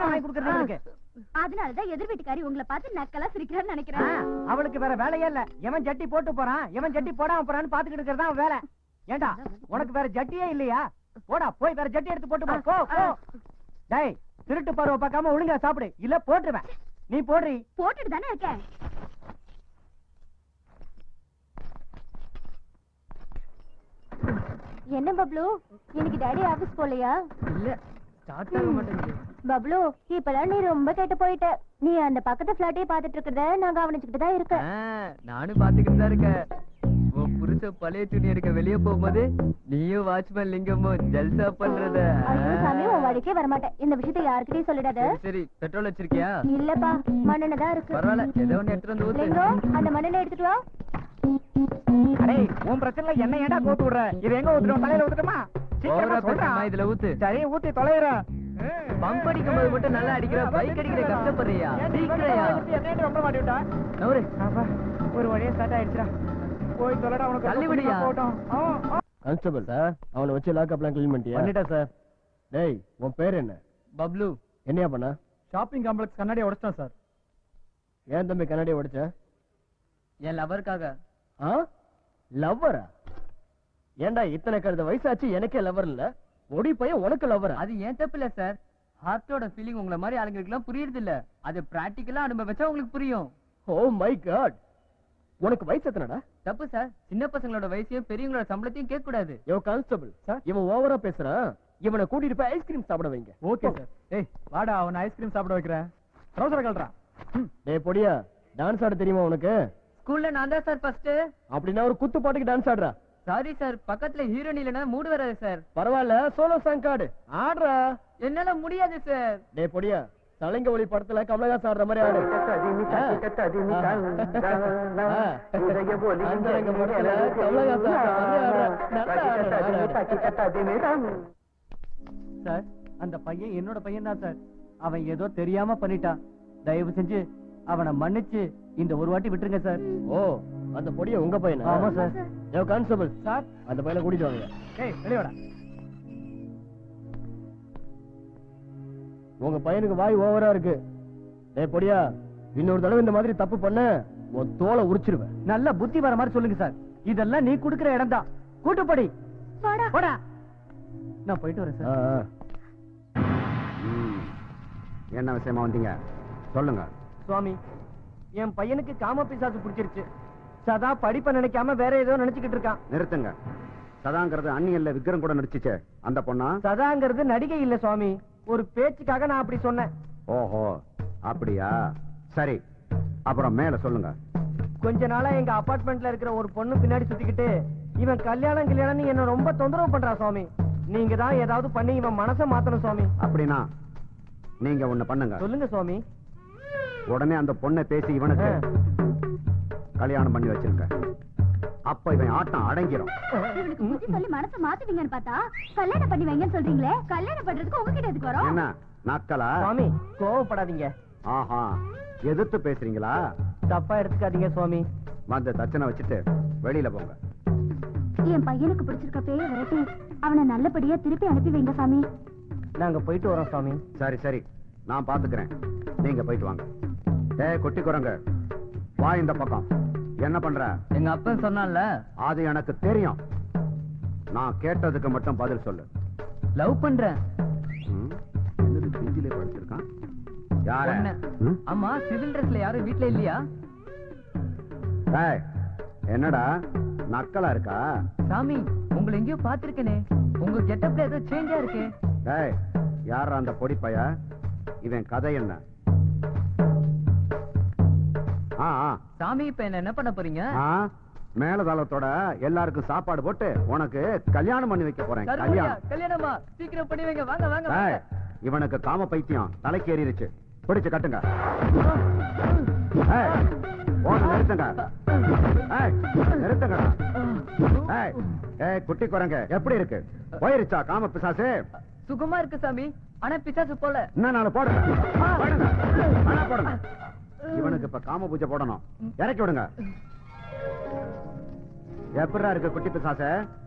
வாங்கி கொடுக்கறது இருக்கு? அதனாலதான் எதிர் வீட்டுக்காரி உங்களை பார்த்து நக்கலா சிரிக்கிறான்னு நினைக்கிறேன். அவளுக்கு வேற வேலையே இல்ல. எவன் ஜட்டி போட்டு போறான், எவன் ஜட்டி போடாம போறான்னு பாத்துக்கிட்டு இருக்கிறதா வேலை. ஏண்டா உனக்கு வேற ஜட்டியே இல்லையா? போடா போய் வேற ஜட்டி எடுத்து போட்டு போ போ. டேய் திருட்டு பருவ பார்க்காம ஒழுங்கா சாப்பிடு, இல்ல போட்டுருவேன். நீ போடுறி. போட்டுட்டு தானே இருக்கேன். என்ன பப்ளு, இன்னைக்கு டாடி ஆபீஸ் போலையா? இல்ல, ஸ்டார்ட் ஆக மாட்டேங்குது. பப்ளு, இப்பதான் நீ ரொம்ப கேட்டு போயிட்ட. நீ அந்த பக்கத்து பிளாட்டே பாத்துட்டு இருக்கறத நான் கவனிச்சுக்கிட்டு தான் இருக்கேன். நானும் பாத்துக்கிட்டு தான் இருக்கேன். உன் புருஷ பழைய துணி எடுக்க வெளியே போகும்போது நீயும் வாட்ச்மேன் லிங்கமும் ஜல்சா பண்றத. ஐயோ சாமி, உன் வழிக்கே வரமாட்டேன். இந்த விஷயத்தை யாருக்கிட்டையும் சொல்லிடாத. சரி, பெட்ரோல் வச்சிருக்கியா? இல்லப்பா, மண்ணெண்ணெய் தான் இருக்கு. பரவாயில்ல, ஏதோ ஒண்ணு எடுத்துட்டு வந்து ஊத்து. லிங்கம், அந்த மண்ணெண்ணெய் எடுத்துட்டு வா. அடே உன் பிரச்சனை என்ன ஏன்டா கோத்து விடுற? இது எங்க ஊத்துறோம்? தலையில ஊத்துட்டுமா? சீக்கிரமா சொல்றா. இதுல ஊத்து. சரி ஊத்தி தொலைற. பம்ப் அடிக்கும் போது மட்டும் நல்லா அடிக்கிற, பைக் அடிக்கிற கஷ்டப்படுறியா? சீக்கிரயா. என்ன ரொம்ப மாட்டி விட்டா? நவரு. ஒரு வழியா ஸ்டார்ட் ஆயிடுச்சுடா. போய் தொலைடா, உனக்கு தள்ளி விடியா. போட்டோம். கான்ஸ்டபிள் சார், அவனை வச்சு லாக்அப்லாம் க்ளீன் பண்ணிட்டியா? பண்ணிட்டேன் சார். டேய் உன் பேர் என்ன? பப்ளு. என்னையா பண்ண? ஷாப்பிங் காம்ப்ளெக்ஸ் கண்ணாடியை உடைச்சிட்டான் சார். ஏன் தம்பி கண்ணாடியை உடைச்ச? என் லவருக்காக. லவ்வரா? ஏன்டா இத்தனை கழுத வயசாச்சு எனக்கே லவர் இல்ல, ஒடி பையன் உனக்கு லவ்வரா? அது ஏன் தப்பு இல்ல சார். ஹார்ட்டோட ஃபீலிங் உங்களை மாதிரி ஆளுங்களுக்குலாம் புரியுது இல்ல. அது பிராக்டிக்கலா அனுபவிச்சா உங்களுக்கு புரியும். ஓ மை காட், உனக்கு வயசு எத்தனைடா? தப்பு சார், சின்ன பசங்களோட வயசையும் பெரியவங்களோட சம்பளத்தையும் கேட்க கூடாது. யோ கான்ஸ்டபிள் சார், இவன் ஓவரா பேசுறான். இவனை கூட்டிட்டு போய் ஐஸ்கிரீம் சாப்பிட வைங்க. Okay sir. ஏய் வாடா, அவனை ஐஸ்கிரீம் சாப்பிட வைக்கிறேன். ட்ரவுசரை கழட்டா. டேய் பொடியா, டான்ஸ் ஆட தெரியுமா உனக்கு? ஸ்கூல்ல நான் தான் சார் ஃபர்ஸ்ட். அப்படின்னா ஒரு குத்து பாட்டுக்கு டான்ஸ் ஆடுறா. சாரி சார், பக்கத்துல ஹீரோயின் இல்லனா மூடு வராது சார். பரவாயில்ல, சோலோ சாங் ஆடு. ஆடுறா. என்னால முடியாது சார். டேய் பொடியா, தலைங்க ஒளி படத்துல கமலஹாசன் ஆடுற மாதிரி ஆடு. சார் அந்த பையன் என்னோட பையன் தான் சார். அவன் ஏதோ தெரியாம பண்ணிட்டான். தயவு செஞ்சு அவனை மன்னிச்சு இந்த ஒரு வாட்டி விட்டுருங்க சார். ஓ, அந்த பொடிய உங்க பையனா? ஆமா சார். யோ கான்ஸ்டபிள் சார், அந்த பையனை கூட்டிட்டு வாங்க. ஏய் வெளியடா. உங்க பையனுக்கு வாய் ஓவரா இருக்கு. டேய் பொடியா, இன்னொரு தடவை இந்த மாதிரி தப்பு பண்ண உன் தோலை உரிச்சிருவேன். நல்ல புத்தி வர மாதிரி சொல்லுங்க சார். இதெல்லாம் நீ குடுக்கிற இடம் தான். கூட்டுப்படி போடா. நான் போயிட்டு வரேன் சார். என்ன விஷயமா வந்தீங்க சொல்லுங்க. சுவாமி, என் பையனுக்கு காம பிசாசு பிடிச்சிருச்சு. சதா படிப்ப நினைக்காம வேற ஏதோ நினைச்சுக்கிட்டு இருக்கான். நிறுத்துங்க. சதாங்கிறது அண்ணியல்ல விக்ரம் கூட நடிச்சுச்சே அந்த பொண்ணா? சதாங்கிறது நடிகை இல்ல சுவாமி, ஒரு பேச்சுக்காக நான் அப்படி சொன்னேன். ஓஹோ அப்படியா, சரி அப்புறம் மேல சொல்லுங்க. கொஞ்ச நாளா எங்க அபார்ட்மெண்ட்ல இருக்கிற ஒரு பொண்ணு பின்னாடி சுத்திக்கிட்டு இவன் கல்யாணம் என்ன ரொம்ப தொந்தரவு பண்றா சுவாமி. நீங்க தான் ஏதாவது பண்ணி இவன் மனசை மாத்தணும் சுவாமி. அப்படின்னா நீங்க ஒண்ணு பண்ணுங்க. சொல்லுங்க சுவாமி. உடனே அந்த பொண்ணை பேசி இவனுக்கு கல்யாணம் பண்ணி வச்சிருக்க. அப்ப இவன் ஆட்டம் அடங்கிரும். இவனுக்கு புத்தி சொல்லி மனசை மாத்துவீங்கன்னு பார்த்தா கல்யாணம் பண்ணி வைங்கன்னு சொல்றீங்களே. கல்யாணம் பண்றதுக்கு உங்ககிட்ட எதுக்கு வரோம்? என்ன நாட்களா? சுவாமி கோவப்படாதீங்க. ஆஹா, எதிர்த்து பேசுறீங்களா? தப்பா எடுத்துக்காதீங்க சுவாமி. வந்து தச்சனை வச்சுட்டு வெளியில போங்க. என் பையனுக்கு பிடிச்சிருக்க பேய விரட்டி அவனை நல்லபடியா திருப்பி அனுப்பி வைங்க சாமி. நாங்க போயிட்டு வரோம் சாமி. சரி சரி, நான் பாத்துக்கிறேன். நீங்க போயிட்டு வாங்க. டேய் குட்டி குரங்கு, வா இந்த பக்கம். என்ன பண்ற? எங்க அப்பன் சொன்னான்ல. அது எனக்கு தெரியும். நான் கேட்டதுக்கு மட்டும் பதில் சொல்லு. லவ் பண்றேன். என்னது பிஞ்சிலே படுத்திருக்கான்? யார? ஆமா, சிவில் ட்ரெஸ்ல யாரும் வீட்ல இல்லையா? டேய் என்னடா நக்கலா இருக்கா? சாமி, உங்களை எங்கேயோ பாத்திருக்கேனே. உங்க கெட்டப்ல ஏதோ சேஞ்சா இருக்கு. டேய் யாரா அந்த பொடி பைய? இவன் கதை என்ன? சாமி, இப்ப என்ன பண்ண போறீங்க? மேலதாளத்தோட எல்லாருக்கும் சாப்பாடு போட்டு உனக்கு கல்யாணம் பண்ணி வைக்க போறேன். கல்யாணமா? சீக்கிரம் பண்ணி வைங்க. வாங்க வாங்க. இவனுக்கு காம பைத்தியம் தலைக்கு ஏறிடுச்சு. பிடிச்சு கட்டுங்க. நிறுத்துங்க. நிறுத்துங்க. குட்டி குரங்க எப்படி இருக்கு? போயிருச்சா காம பிசாசு? சுகமா இருக்கு சாமி, ஆனா பிசாசு போல. என்ன நாள் போடுங்க. போடுங்க. இவனுக்கு இப்ப காம பூஜை போடணும். இறக்கி விடுங்க. எப்படா இருக்கு குட்டி பிசாச?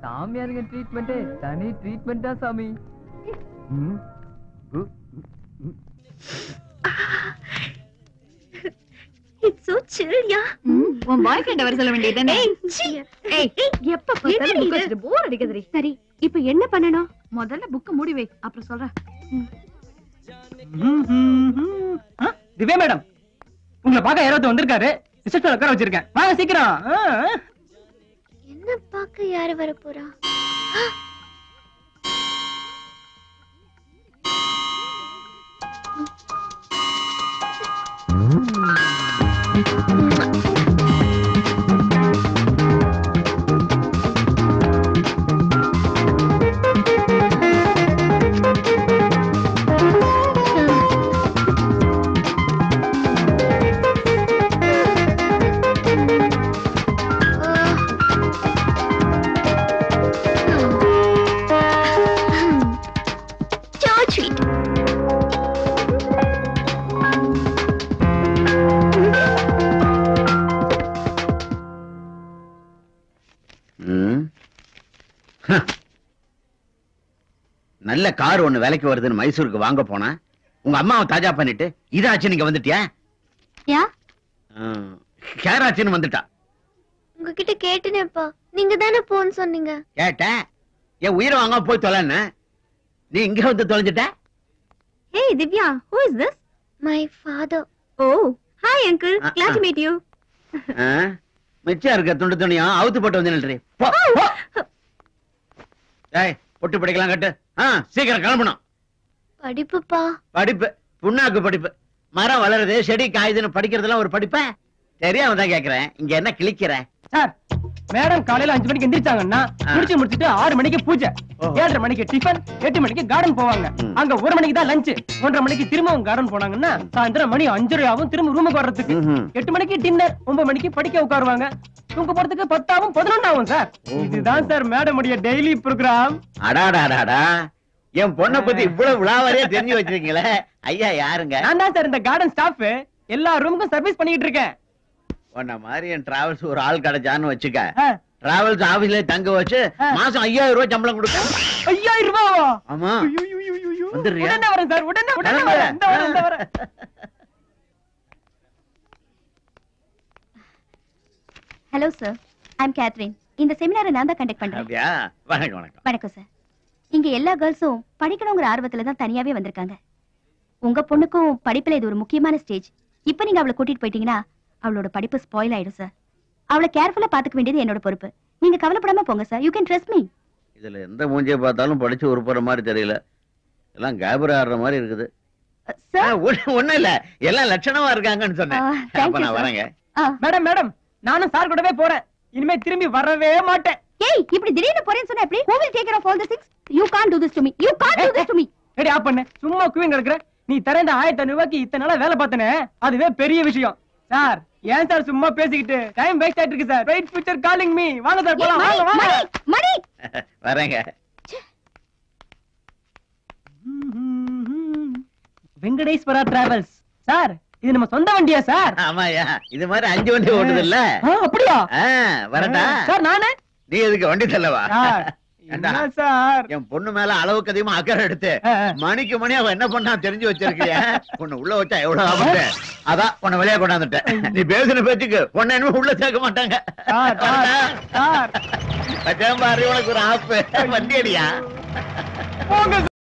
சாமியாருங்க ட்ரீட்மெண்ட் தனி ட்ரீட்மெண்ட் தான் சாமி. இட்ஸ் சோ சில் யா. உன் பாய் ஃப்ரெண்ட் வர சொல்ல வேண்டியதுதானே? ஏய் எப்ப பார்த்தாலும் புக் வச்சிட்டு போர் அடிக்குதுடி. சரி இப்போ என்ன பண்ணணும்? முதல்ல புக் மூடி வை, அப்புறம் சொல்றேன். திவ்யா மேடம், உங்களை பார்க்க யாராவது வந்திருக்காரு. ரிசப்ஷன்ல உட்கார வச்சிருக்கேன், வாங்க சீக்கிரம். என்ன பார்க்க யாரு வர போறா? நல்ல கார் ஒண்ணு விலைக்கு வருதுன்னு மைசூருக்கு வாங்க போனா உங்க அம்மாவை தாஜா பண்ணிட்டு இதாச்சு நீங்க வந்துட்டியா? கேராச்சின்னு வந்துட்டா. உங்ககிட்ட கேட்டேனேப்பா, நீங்க தானே போன்னு சொன்னீங்க. கேட்டேன், என் உயிரை வாங்க போய் தொலைன்னு நீ இங்க வந்து தொலைஞ்சிட்ட. Hey Divya, who is this? My father. Oh, hi uncle. Glad to meet you. மிச்சம் இருக்க துண்டு துணியும் அவுத்து போட்டு வந்து நில்றி. ஏய் பொட்டு படிக்கலாம் கட்டு. சீக்கிரம் கிளம்பணும். படிப்புப்பா. படிப்பு புண்ணாக்கு படிப்பு. மரம் வளருது செடி காயுதுன்னு படிக்கிறதுலாம் ஒரு படிப்ப? தெரியாம தான் கேக்குறேன். இங்க என்ன கிளிக்கிற? சார், மேடம் காலையில 5 மணிக்கு எந்திரிச்சாங்கன்னா முடிச்சிட்டு 6 மணிக்கு பூஜை, 7:30 மணிக்கு டிஃபன், 8 மணிக்கு கார்டன் போவாங்க. அங்க 1 மணிக்கு தான் லஞ்ச், 1:30 மணிக்கு திரும்பவும் கார்டன் போனாங்கன்னா சாயந்தரம் மணி 5:30 ஆகும் திரும்ப ரூமுக்கு வர்றதுக்கு. 8 மணிக்கு டின்னர், 9 மணிக்கு படிக்க உட்காருவாங்க. தூங்க போறதுக்கு 10 ஆகும் 11 ஆகும் சார். இதுதான் சார் மேடம் உடைய டெய்லி ப்ரோகிராம். அடாடாடாடா, என் பொண்ணை பத்தி இவ்வளவு விழாவறையா தெரிஞ்சு வச்சிருக்கீங்களே. ஐயா யாருங்க? நான் தான் சார் இந்த கார்டன் ஸ்டாஃப். எல்லா ரூமுக்கும் சர்வீஸ் பண்ணிட்டு இருக்கேன். உன்ன மாதிரி என் டிராவல்ஸ் ஒரு ஆள் கிடைச்சான்னு வச்சுக்க, டிராவல்ஸ் ஆபீஸ்ல தங்க வச்சு மாசம் 5000 ரூபாய் சம்பளம் கொடுக்க. 5000 ரூபாவா? ஆமா. வந்துறியா? உடனே வரேன் சார், உடனே வரேன். இந்த வரேன். ஹலோ சார், ஐ அம் கேத்ரின். இந்த செமினாரை நான் தான் கண்டக்ட் பண்றேன். அப்படியா? வணக்கம் வணக்கம். வணக்கம் சார். இங்க எல்லா கேர்ள்ஸும் படிக்கணுங்கிற ஆர்வத்துல தான் தனியாவே வந்திருக்காங்க. உங்க பொண்ணுக்கும் படிப்புல இது ஒரு முக்கியமான ஸ்டேஜ். இப்ப நீங்க அவளை கூட்டிட்டு போயிட்டீங்கன்னா அவளோட படிப்பு ஸ்பாயில் ஆயிடும் சார். அவளை கேர்ஃபுல்லா பாத்துக்க வேண்டியது என்னோட பொறுப்பு. நீங்க கவலைப்படாம போங்க sir. You can trust me. இதுல எந்த மூஞ்சியை பார்த்தாலும் படிச்சு உருப்புற மாதிரி தெரியல. எல்லாம் கேபரா ஆடுற மாதிரி இருக்குது. ஒண்ணும் இல்ல, எல்லாம் லட்சணமா இருக்காங்கன்னு சொன்னேன். அப்ப நான் வரேங்க. மேடம் மேடம், நானும் சார் கூடவே போறேன். இனிமே திரும்பி வரவே மாட்டேன். ஏய், இப்படி திடீர்னு போறேன்னு சொன்னா எப்படி? Who will take care of all the things? You can't do this to me. You can't do this to me. Ready ஆப் பண்ணு. சும்மா குவிங் கிடக்குற. நீ தர இந்த 1500 ரூபாய்க்கு இத்தனை நாளா வேலை பார்த்தனே, அதுவே பெரிய விஷயம். சார், ஏன் சார் சும்மா பேசிக்கிட்டு டைம் வேஸ்ட் ஆயிட்டு இருக்கு sir. Right future calling me. வாங்க சார் போலாம். வாங்க வாங்க. மணி வரேங்க. வெங்கடேஸ்வரா டிராவல்ஸ். சார், இது நம்ம சொந்த வண்டியா சார்? ஆமாயா, இது மாதிரி 5 வண்டி ஓடுது இல்ல? அப்படியா? வரட்டா சார்? நானே. நீ எதுக்கு வண்டி தள்ளவா? சார், என் பொண்ணு மேல அளவுக்கு அதிகமா அக்கறை எடுத்து மணிக்கு மணி அவ என்ன பண்ணா தெரிஞ்சு வச்சிருக்கிய. பொண்ணு உள்ள வச்சா எவ்வளவு ஆபத்து. அதான் உன்னை வெளியே கொண்டாந்துட்டேன். நீ பேசின பேச்சுக்கு பொண்ணு என்ன உள்ள சேர்க்க மாட்டாங்க. உனக்கு ஒரு ஆப்பு வண்டி அடியா?